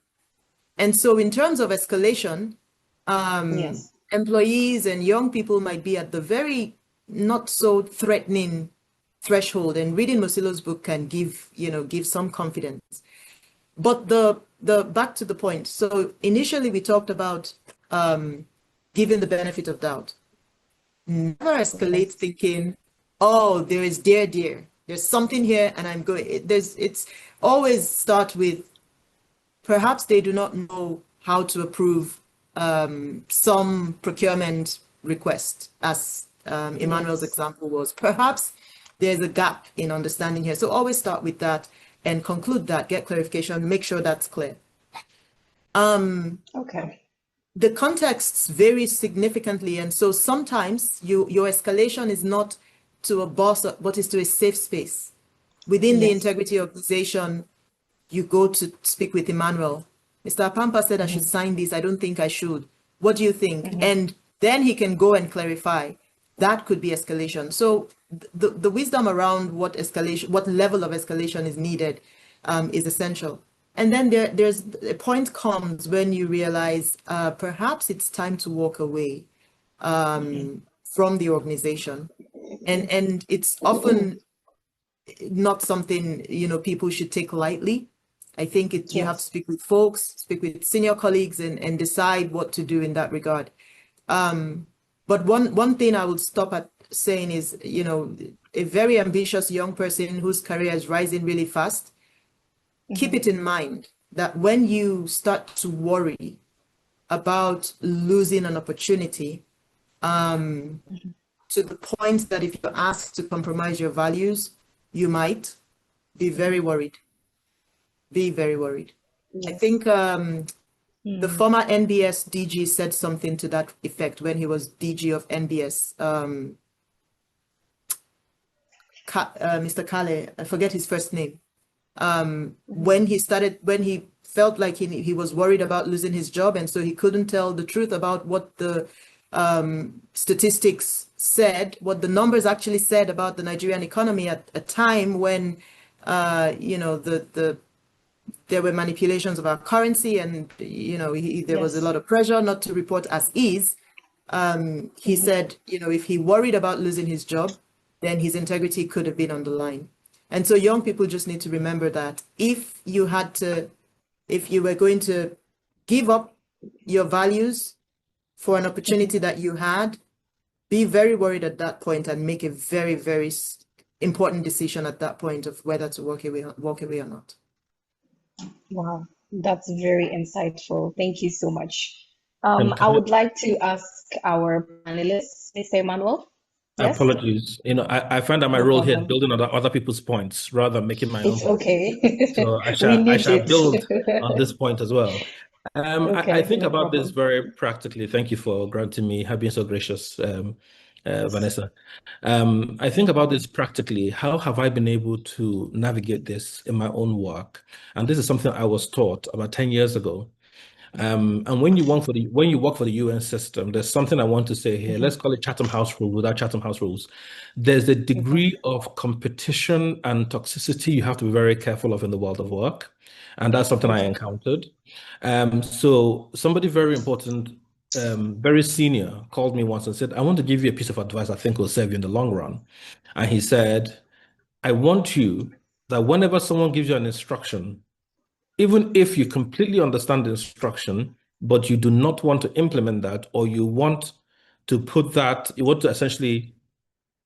And so in terms of escalation, Yes. employees and young people might be at the very not so threatening threshold, and reading Mosilo's book can give some confidence. But the back to the point. So initially we talked about giving the benefit of doubt. Never escalate thinking, oh, there is dear. There's something here and I'm going. It's always start with, perhaps they do not know how to approve some procurement request, as Emmanuel's example was. Perhaps there's a gap in understanding here. So always start with that and conclude that, get clarification, make sure that's clear. Okay. The contexts vary significantly, and so sometimes your escalation is not to a boss, but is to a safe space. Within the integrity organization, you go to speak with Emmanuel. Mr. Pampa said I should sign this. I don't think I should. What do you think? And then he can go and clarify. That could be escalation. So the wisdom around what level of escalation is needed is essential. And then there's a point comes when you realize perhaps it's time to walk away from the organization. And it's often not something, people should take lightly. I think you have to speak with folks, speak with senior colleagues and decide what to do in that regard. But one thing I would stop at saying is, a very ambitious young person whose career is rising really fast, keep it in mind that when you start to worry about losing an opportunity, to the point that if you're asked to compromise your values, you might be very worried. Be very worried. I think the former NBS DG said something to that effect when he was DG of NBS. Mr. Kale, I forget his first name. When he felt like he was worried about losing his job, and so he couldn't tell the truth about what the statistics said, what the numbers actually said about the Nigerian economy at a time when there were manipulations of our currency, and there was a lot of pressure not to report as is. He said, if he worried about losing his job, then his integrity could have been on the line. And so young people just need to remember that if you were going to give up your values for an opportunity that you had, be very worried at that point and make a very, very important decision at that point of whether to walk away or not. Wow, that's very insightful. Thank you so much. I would like to ask our panelists, Mr. Emmanuel. Yes? Apologies. I find that my role here is building on other people's points rather than making my own. It's okay. So I shall build on this point as well. I think about this very practically. Thank you for granting me, have been so gracious, Vanessa. I think about this practically. How have I been able to navigate this in my own work? And this is something I was taught about 10 years ago. And when you work for the UN system, there's something I want to say here. Let's call it Chatham House rule without Chatham House rules. There's a degree of competition and toxicity you have to be very careful of in the world of work. And that's something I encountered. So somebody very important, very senior, called me once and said, I want to give you a piece of advice I think will serve you in the long run. And he said, I want you that whenever someone gives you an instruction, even if you completely understand the instruction, but you do not want to implement that, or you want to essentially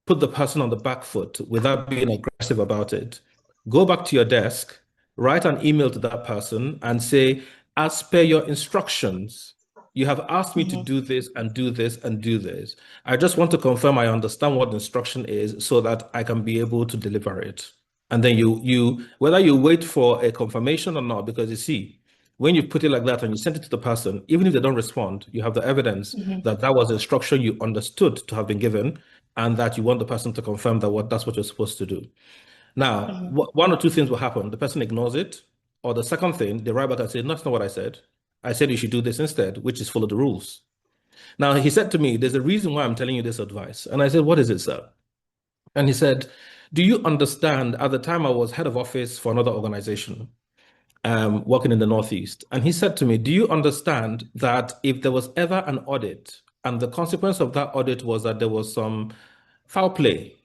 put the person on the back foot without being aggressive about it, go back to your desk, write an email to that person and say, as per your instructions, you have asked me to do this and do this and do this. I just want to confirm I understand what the instruction is so that I can be able to deliver it. And then you whether you wait for a confirmation or not, because you see, When you put it like that and you send it to the person, even if they don't respond, you have the evidence that that was instruction you understood to have been given, and that you want the person to confirm that that's what you're supposed to do. Now, one or two things will happen. The person ignores it, or the second thing, they write back and say, "No, that's not what I said. I said you should do this instead," which is follow the rules. Now, he said to me, "There's a reason why I'm telling you this advice." And I said, "What is it, sir?" And he said, "Do you understand, at the time I was head of office for another organization, working in the Northeast. And he said to me, do you understand that if there was ever an audit and the consequence of that audit was that there was some foul play,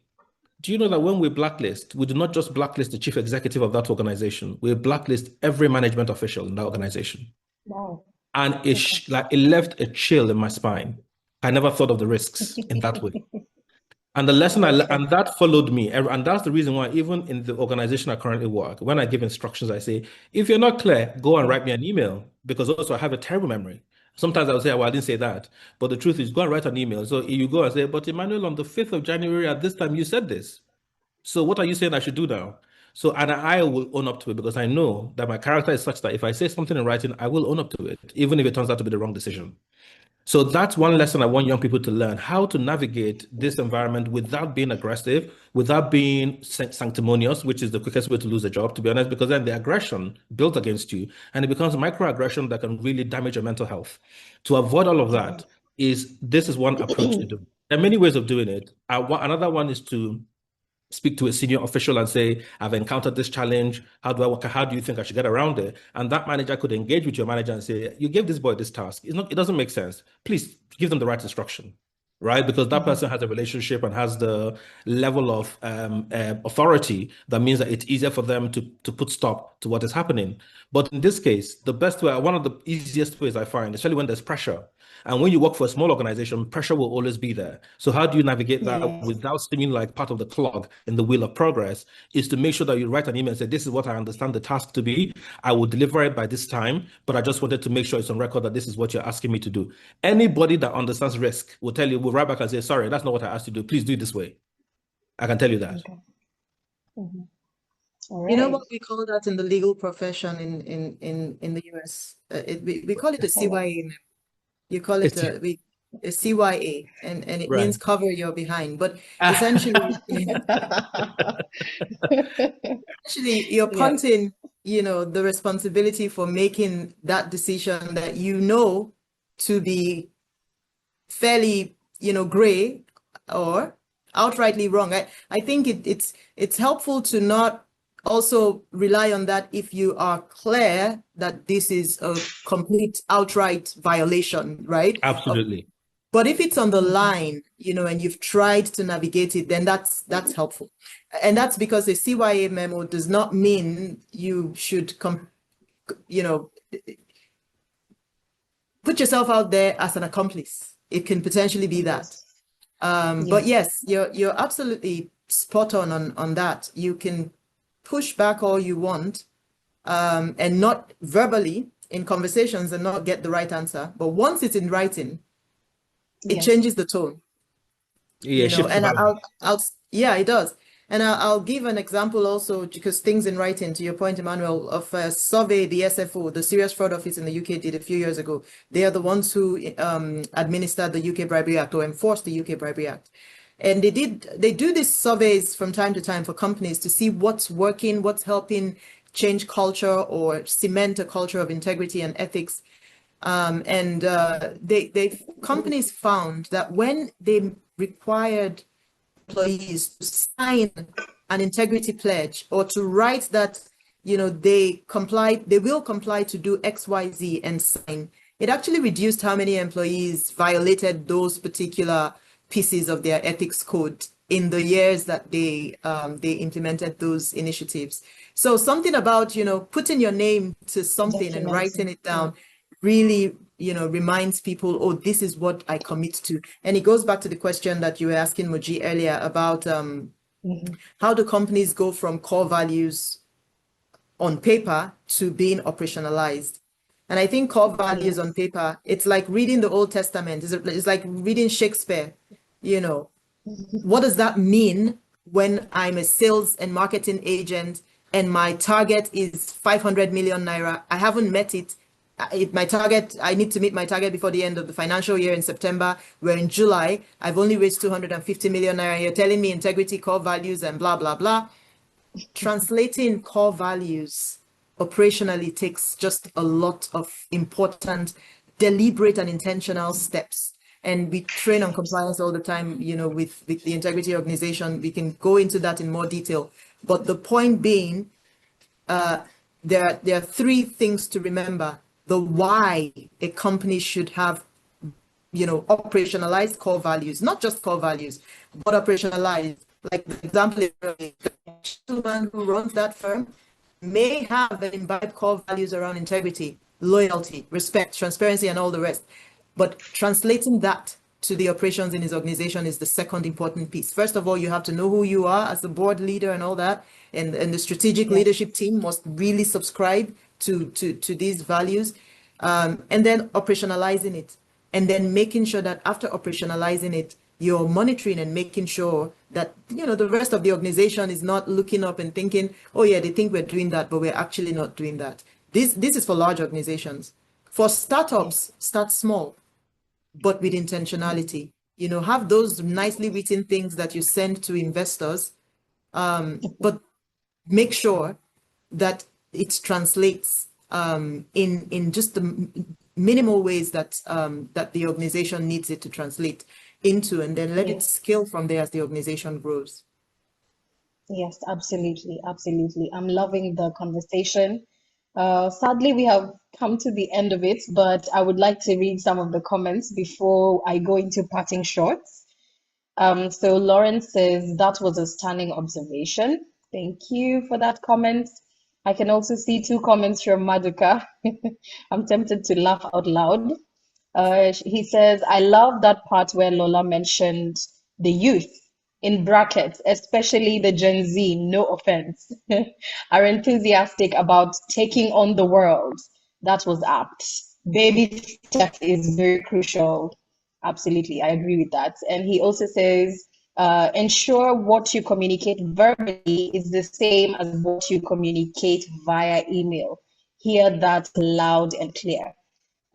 do you know that when we blacklist, we do not just blacklist the chief executive of that organization, we blacklist every management official in that organization." Wow. And it left a chill in my spine. I never thought of the risks in that way. And the lesson and that followed me. And that's the reason why, even in the organization I currently work, when I give instructions, I say, if you're not clear, go and write me an email, because also I have a terrible memory. Sometimes I'll say, well, I didn't say that. But the truth is, go and write an email. So you go and say, but Emmanuel, on the 5th of January at this time, you said this. So what are you saying I should do now? So, and I will own up to it, because I know that my character is such that if I say something in writing, I will own up to it, even if it turns out to be the wrong decision. So that's one lesson I want young people to learn, how to navigate this environment without being aggressive, without being sanctimonious, which is the quickest way to lose a job, to be honest, because then the aggression built against you, and it becomes microaggression that can really damage your mental health. To avoid all of that, this is one approach to do. There are many ways of doing it. Another one is to speak to a senior official and say, I've encountered this challenge. How do I work? How do you think I should get around it? And that manager could engage with your manager and say, you gave this boy this task. It doesn't make sense. Please give them the right instruction, right? Because that person has a relationship and has the level of authority that means that it's easier for them to put stop to what is happening. But in this case, the best way, one of the easiest ways I find, especially when there's pressure, and when you work for a small organization, pressure will always be there. So how do you navigate that without seeming like part of the clog in the wheel of progress, is to make sure that you write an email and say, this is what I understand the task to be. I will deliver it by this time, but I just wanted to make sure it's on record that this is what you're asking me to do. Anybody that understands risk will tell you, will write back and say, sorry, that's not what I asked you to do. Please do it this way. I can tell you that. Okay. All You know right. what we call that in the legal profession in the US? We call it a CYA. You call it a CYA, and it Right. means cover your behind. But essentially, actually, you're punting, the responsibility for making that decision that to be fairly, gray or outrightly wrong. I think it's helpful to not also rely on that if you are clear that this is a complete outright violation, right? Absolutely. But if it's on the line, and you've tried to navigate it, then that's helpful. And that's because the CYA memo does not mean you should put yourself out there as an accomplice. It can potentially be that. But yes, you're absolutely spot on that. You can push back all you want, and not verbally in conversations and not get the right answer. But once it's in writing, it changes the tone. Yeah, And it does. And I'll give an example also, because things in writing, to your point, Emmanuel, of a survey the SFO, the Serious Fraud Office in the UK, did a few years ago. They are the ones who administered the UK Bribery Act, or enforced the UK Bribery Act. And they do these surveys from time to time for companies to see what's working, what's helping change culture or cement a culture of integrity and ethics. Companies found that when they required employees to sign an integrity pledge, or to write that, they will comply to do X, Y, Z, and sign, it actually reduced how many employees violated those particular pieces of their ethics code in the years that they implemented those initiatives. So something about, putting your name to something and writing it down really, reminds people, oh, this is what I commit to. And it goes back to the question that you were asking Moji earlier about how do companies go from core values on paper to being operationalized. And I think core values on paper, it's like reading the Old Testament. It's like reading Shakespeare. What does that mean when I'm a sales and marketing agent and my target is 500 million naira. I haven't met it. My target, I need to meet my target before the end of the financial year in September. We're in July. I've only raised 250 million naira. You're telling me integrity, core values, and blah, blah, blah. Translating core values operationally takes just a lot of important, deliberate and intentional steps. And we train on compliance all the time, with the integrity organization. We can go into that in more detail. But the point being, there are three things to remember. The why a company should have, operationalized core values, not just core values, but operationalized. Like the example is the gentleman who runs that firm may have and imbibe core values around integrity, loyalty, respect, transparency, and all the rest. But translating that to the operations in his organization is the second important piece. First of all, you have to know who you are as a board leader and all that. And the strategic leadership team must really subscribe to these values. And then operationalizing it. And then making sure that after operationalizing it, you're monitoring and making sure that, the rest of the organization is not looking up and thinking, oh yeah, they think we're doing that, but we're actually not doing that. This is for large organizations. For startups, start small, but with intentionality. Have those nicely written things that you send to investors, but make sure that it translates in just the minimal ways that that the organization needs it to translate into, and then let it scale from there as the organization grows. Yes, absolutely, absolutely. I'm loving the conversation. Sadly, we have come to the end of it, but I would like to read some of the comments before I go into parting shots. So Lawrence says that was a stunning observation. Thank you for that comment. I can also see two comments from Maduka. I'm tempted to laugh out loud. He says, I love that part where Lola mentioned the youth, in brackets, especially the Gen Z, no offense, are enthusiastic about taking on the world. That was apt. Baby steps is very crucial. Absolutely, I agree with that. And he also says, ensure what you communicate verbally is the same as what you communicate via email. Hear that loud and clear.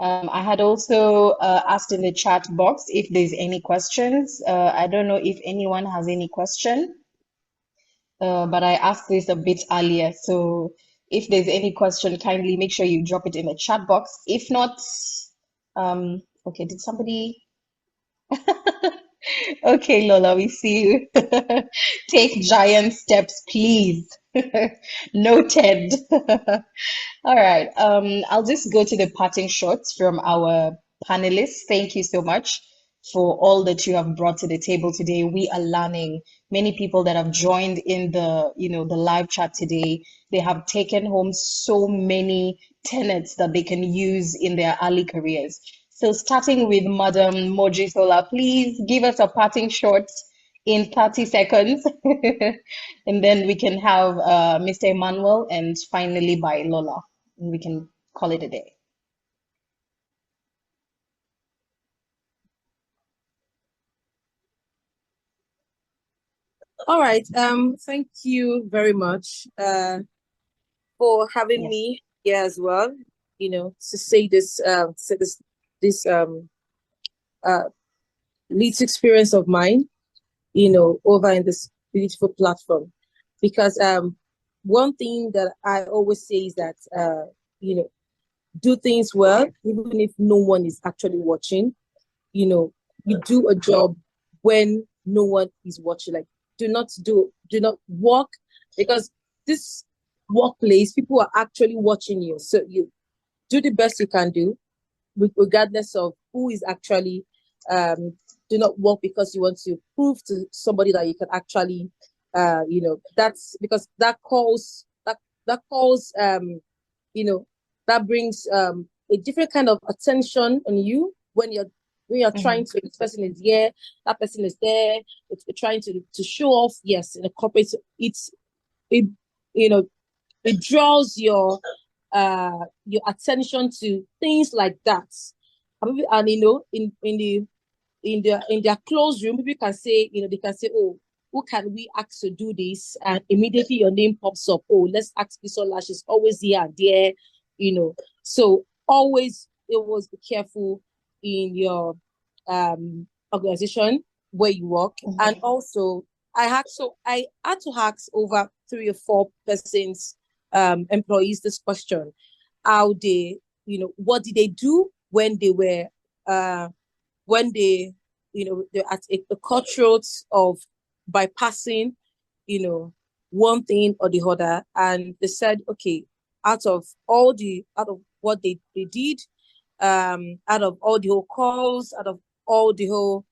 I had also asked in the chat box if there's any questions. I don't know if anyone has any question, but I asked this a bit earlier. So if there's any question, kindly make sure you drop it in the chat box. If not, okay, did somebody? Okay, Lola, we see you. Take giant steps, please. Noted. All right. I'll just go to the parting shots from our panelists. Thank you so much for all that you have brought to the table today. We are learning. Many people that have joined in the live chat today, they have taken home so many tenets that they can use in their early careers. So starting with Madam Mojisola, please give us a parting shot in 30 seconds. And then we can have Mr. Emmanuel and finally by Lola. And we can call it a day. All right. Thank you very much for having me here as well. To say this lead experience of mine, over in this beautiful platform. Because one thing that I always say is that do things well, even if no one is actually watching. You do a job when no one is watching. Like, do not work, because this workplace, people are actually watching you. So you do the best you can do, regardless of who is actually. Do not work because you want to prove to somebody that you can actually, that's because that calls, that brings a different kind of attention on you when you're trying to, this person is here, that person is there, it's trying to show off. Yes, in a corporate, it draws your attention to things like that. And in their closed room, people can say, they can say, oh, who can we ask to do this? And immediately your name pops up. Oh, let's ask Bisola. She's always here and there, you know. So always be careful in your organization where you work. And also I had to ask over 3 or 4 persons employees this question. How they, what did they do when they were they're at a crossroads of bypassing, one thing or the other. And they said, okay, out of what they did, out of all the whole calls, out of all the whole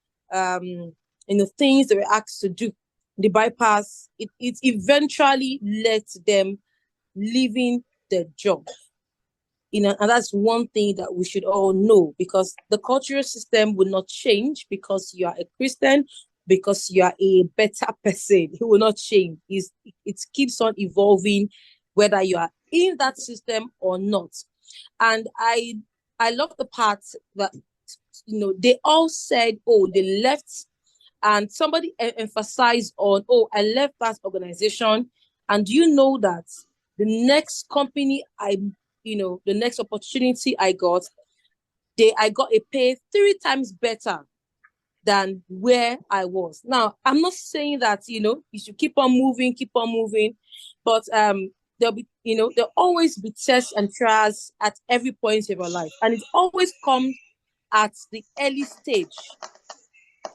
things they were asked to do, the bypass, it eventually led them leaving the job. And that's one thing that we should all know, because the cultural system will not change because you are a Christian, because you are a better person. It will not change. It keeps on evolving, whether you are in that system or not. And I love the part that, they all said, oh, they left, and somebody emphasized on, oh, I left that organization. And you know that the next company the next opportunity I got a pay 3 times better than where I was. Now, I'm not saying that, you should keep on moving, but there'll always be tests and trials at every point of your life. And it always comes at the early stage.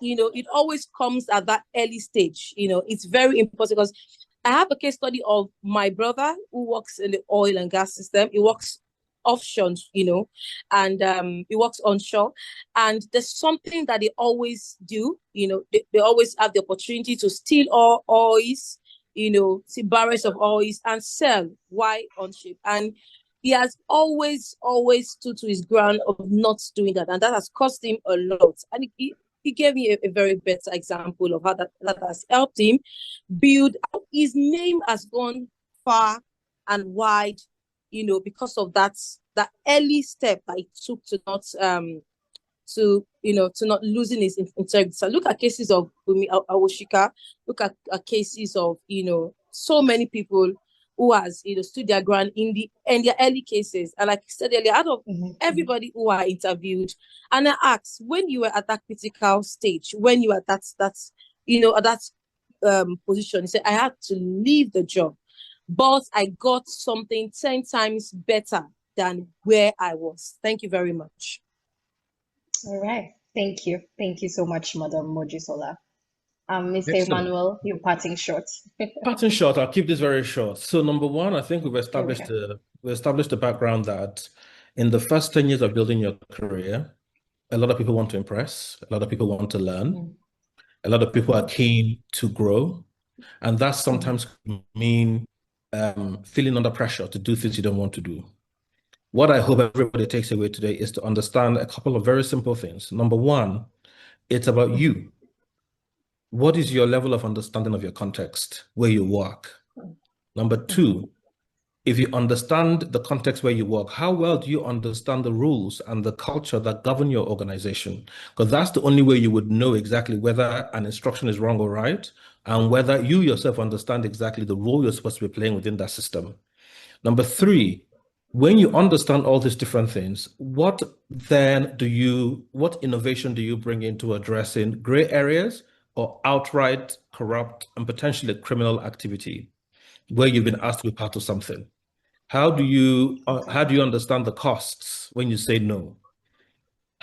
It always comes at that early stage. It's very important, because I have a case study of my brother who works in the oil and gas system. He works offshore, and he works onshore. And there's something that they always do. They always have the opportunity to steal all oils, see barrels of oils and sell while on ship. And he has always stood to his ground of not doing that. And that has cost him a lot. And he gave me a very better example of how that has helped him build. His name has gone far and wide, because of that early step that he took to not losing his integrity. So look at cases of Bumi Awoshika. Look at cases of so many people who has stood their ground in their early cases. And like I said earlier, out of everybody who are interviewed, and I asked, when you were at that critical stage, when you were at that position, he said, I had to leave the job, but I got something 10 times better than where I was. Thank you very much. All right. Thank you. Thank you so much, Madam Mojisola. Mr. Excellent. Emmanuel, you're parting short. Parting short, I'll keep this very short. So number one, I think we've established the background that in the first 10 years of building your career, a lot of people want to impress, a lot of people want to learn, a lot of people are keen to grow, and that sometimes mean feeling under pressure to do things you don't want to do. What I hope everybody takes away today is to understand a couple of very simple things. Number one, it's about you. What is your level of understanding of your context where you work? Number two, if you understand the context where you work, how well do you understand the rules and the culture that govern your organization? Because that's the only way you would know exactly whether an instruction is wrong or right, and whether you yourself understand exactly the role you're supposed to be playing within that system. Number three, when you understand all these different things, what innovation do you bring into addressing gray areas or outright corrupt and potentially criminal activity where you've been asked to be part of something? How do you understand the costs when you say no?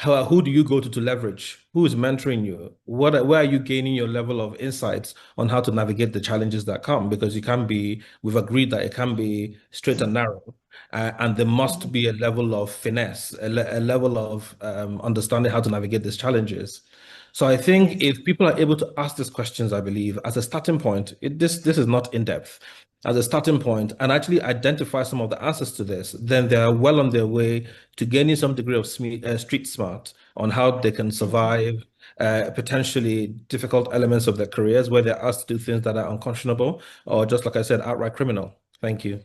Who do you go to leverage? Who is mentoring you? Where are you gaining your level of insights on how to navigate the challenges that come? Because we've agreed that it can be straight and narrow, and there must be a level of finesse, a level of understanding how to navigate these challenges. So I think if people are able to ask these questions, I believe as a starting point, this is not in depth. As a starting point, and actually identify some of the answers to this, then they are well on their way to gaining some degree of street smart on how they can survive potentially difficult elements of their careers where they're asked to do things that are unconscionable or, just like I said, outright criminal. Thank you.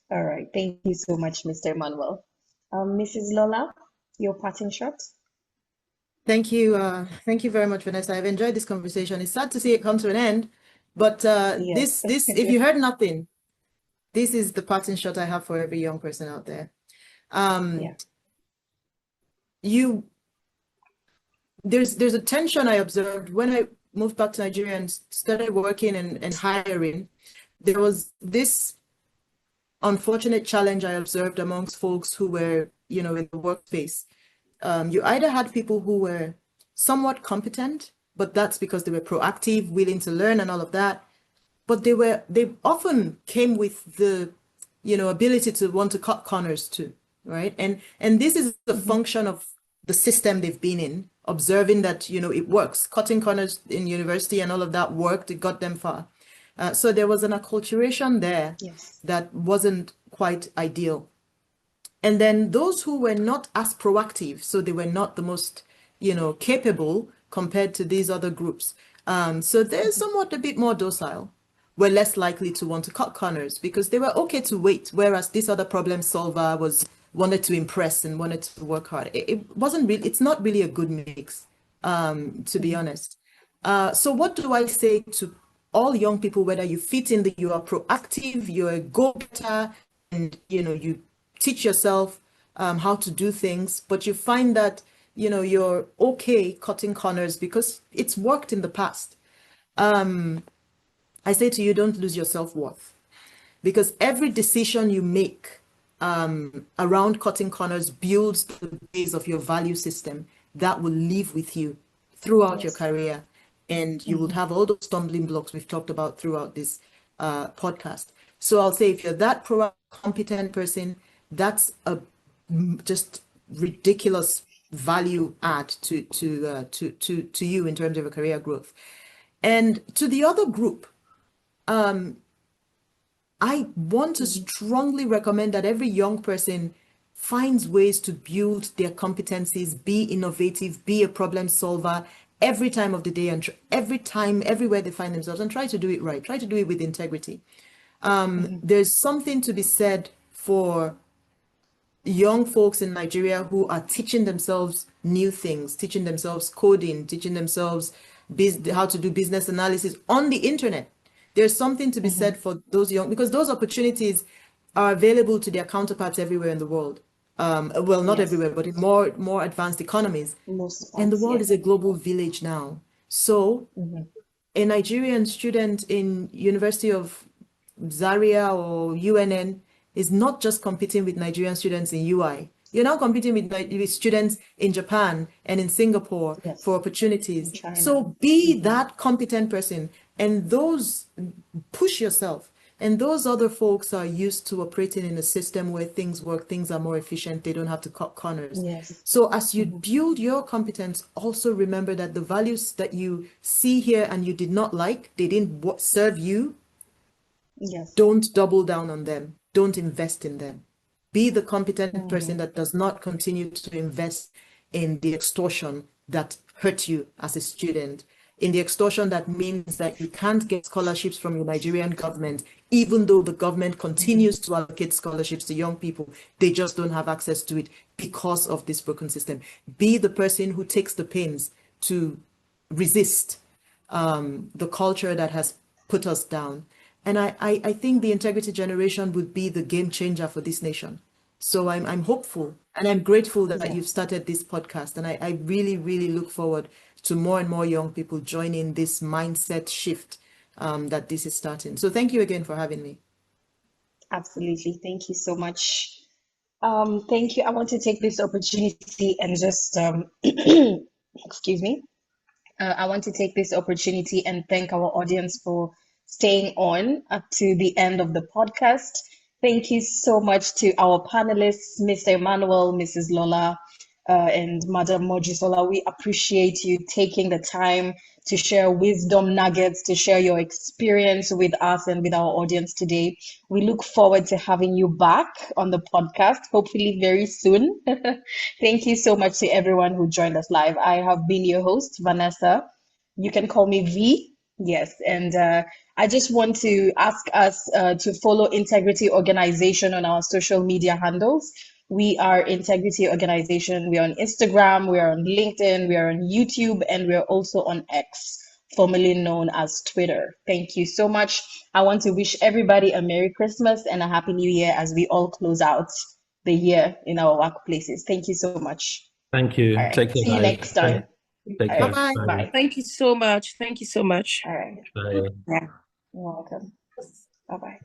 All right. Thank you so much, Mr. Emmanuel. Mrs. Lola, your parting shot. Thank you. Thank you very much, Vanessa. I've enjoyed this conversation. It's sad to see it come to an end, but Yes. if you heard nothing, this is the parting shot I have for every young person out there. Yeah. There's a tension I observed when I moved back to Nigeria and started working and hiring. There was this unfortunate challenge I observed amongst folks who were, in the workspace. You either had people who were somewhat competent, but that's because they were proactive, willing to learn and all of that. But they often came with the, ability to want to cut corners too, right? And this is a function of the system they've been in, observing that, it works. Cutting corners in university and all of that worked, it got them far. So there was an acculturation there Yes. that wasn't quite ideal. And then those who were not as proactive, so they were not the most, capable compared to these other groups. So they're somewhat a bit more docile. Were less likely to want to cut corners because they were okay to wait, whereas this other problem solver wanted to impress and wanted to work hard. It wasn't really, it's not really a good mix, to be honest. So what do I say to all young people, whether you fit in you are proactive, you're a go-getter, and you teach yourself how to do things, but you find that you're okay cutting corners because it's worked in the past. I say to you, don't lose your self-worth, because every decision you make around cutting corners builds the base of your value system that will live with you throughout your career. And you will have all those stumbling blocks we've talked about throughout this podcast. So I'll say, if you're that competent person, that's a just ridiculous value add to you in terms of a career growth. And to the other group, I want to strongly recommend that every young person finds ways to build their competencies, be innovative, be a problem solver every time of the day, and every time, everywhere they find themselves, and try to do it right. Try to do it with integrity. There's something to be said for young folks in Nigeria who are teaching themselves new things, teaching themselves coding, teaching themselves how to do business analysis on the internet. There's something to be said for those young, because those opportunities are available to their counterparts everywhere in the world. Well, not everywhere, but in more advanced economies. And the world is a global village now. So a Nigerian student in University of Zaria or UNN is not just competing with Nigerian students in UI. You're now competing with students in Japan and in Singapore for opportunities. So be that competent person, and those push yourself. And those other folks are used to operating in a system where things work, things are more efficient, they don't have to cut corners. So as you build your competence, also remember that the values that you see here and you did not like, they didn't serve you. Don't double down on them. Don't invest in them. Be the competent person that does not continue to invest in the extortion that hurt you as a student, in the extortion that means that you can't get scholarships from your Nigerian government, even though the government continues to allocate scholarships to young people. They just don't have access to it because of this broken system. Be the person who takes the pains to resist the culture that has put us down. And I think the integrity generation would be the game changer for this nation. So I'm hopeful, and I'm grateful that you've started this podcast. And I really, really look forward to more and more young people joining this mindset shift that this is starting. So thank you again for having me. Absolutely. Thank you so much. Thank you. I want to take this opportunity and just, excuse me. I want to take this opportunity and thank our audience for staying on up to the end of the podcast. Thank you so much to our panelists, Mr. Emmanuel, Mrs. Lola, and Madam Mojisola. We appreciate you taking the time to share wisdom nuggets, to share your experience with us and with our audience today. We look forward to having you back on the podcast, hopefully very soon. Thank you so much to everyone who joined us live. I have been your host, Vanessa. You can call me V. Yes, and I just want to ask us to follow Integrity Organization on our social media handles. We are Integrity Organization. We are on Instagram, we are on LinkedIn, we are on YouTube, and we are also on X, formerly known as Twitter. Thank you so much. I want to wish everybody a Merry Christmas and a Happy New Year as we all close out the year in our workplaces. Thank you so much. Thank you. All right. Take care. See you Bye. next time. Take All care. right. Bye-bye. Bye. Thank you so much. Thank you so much. All right. Bye. You're welcome. Bye-bye.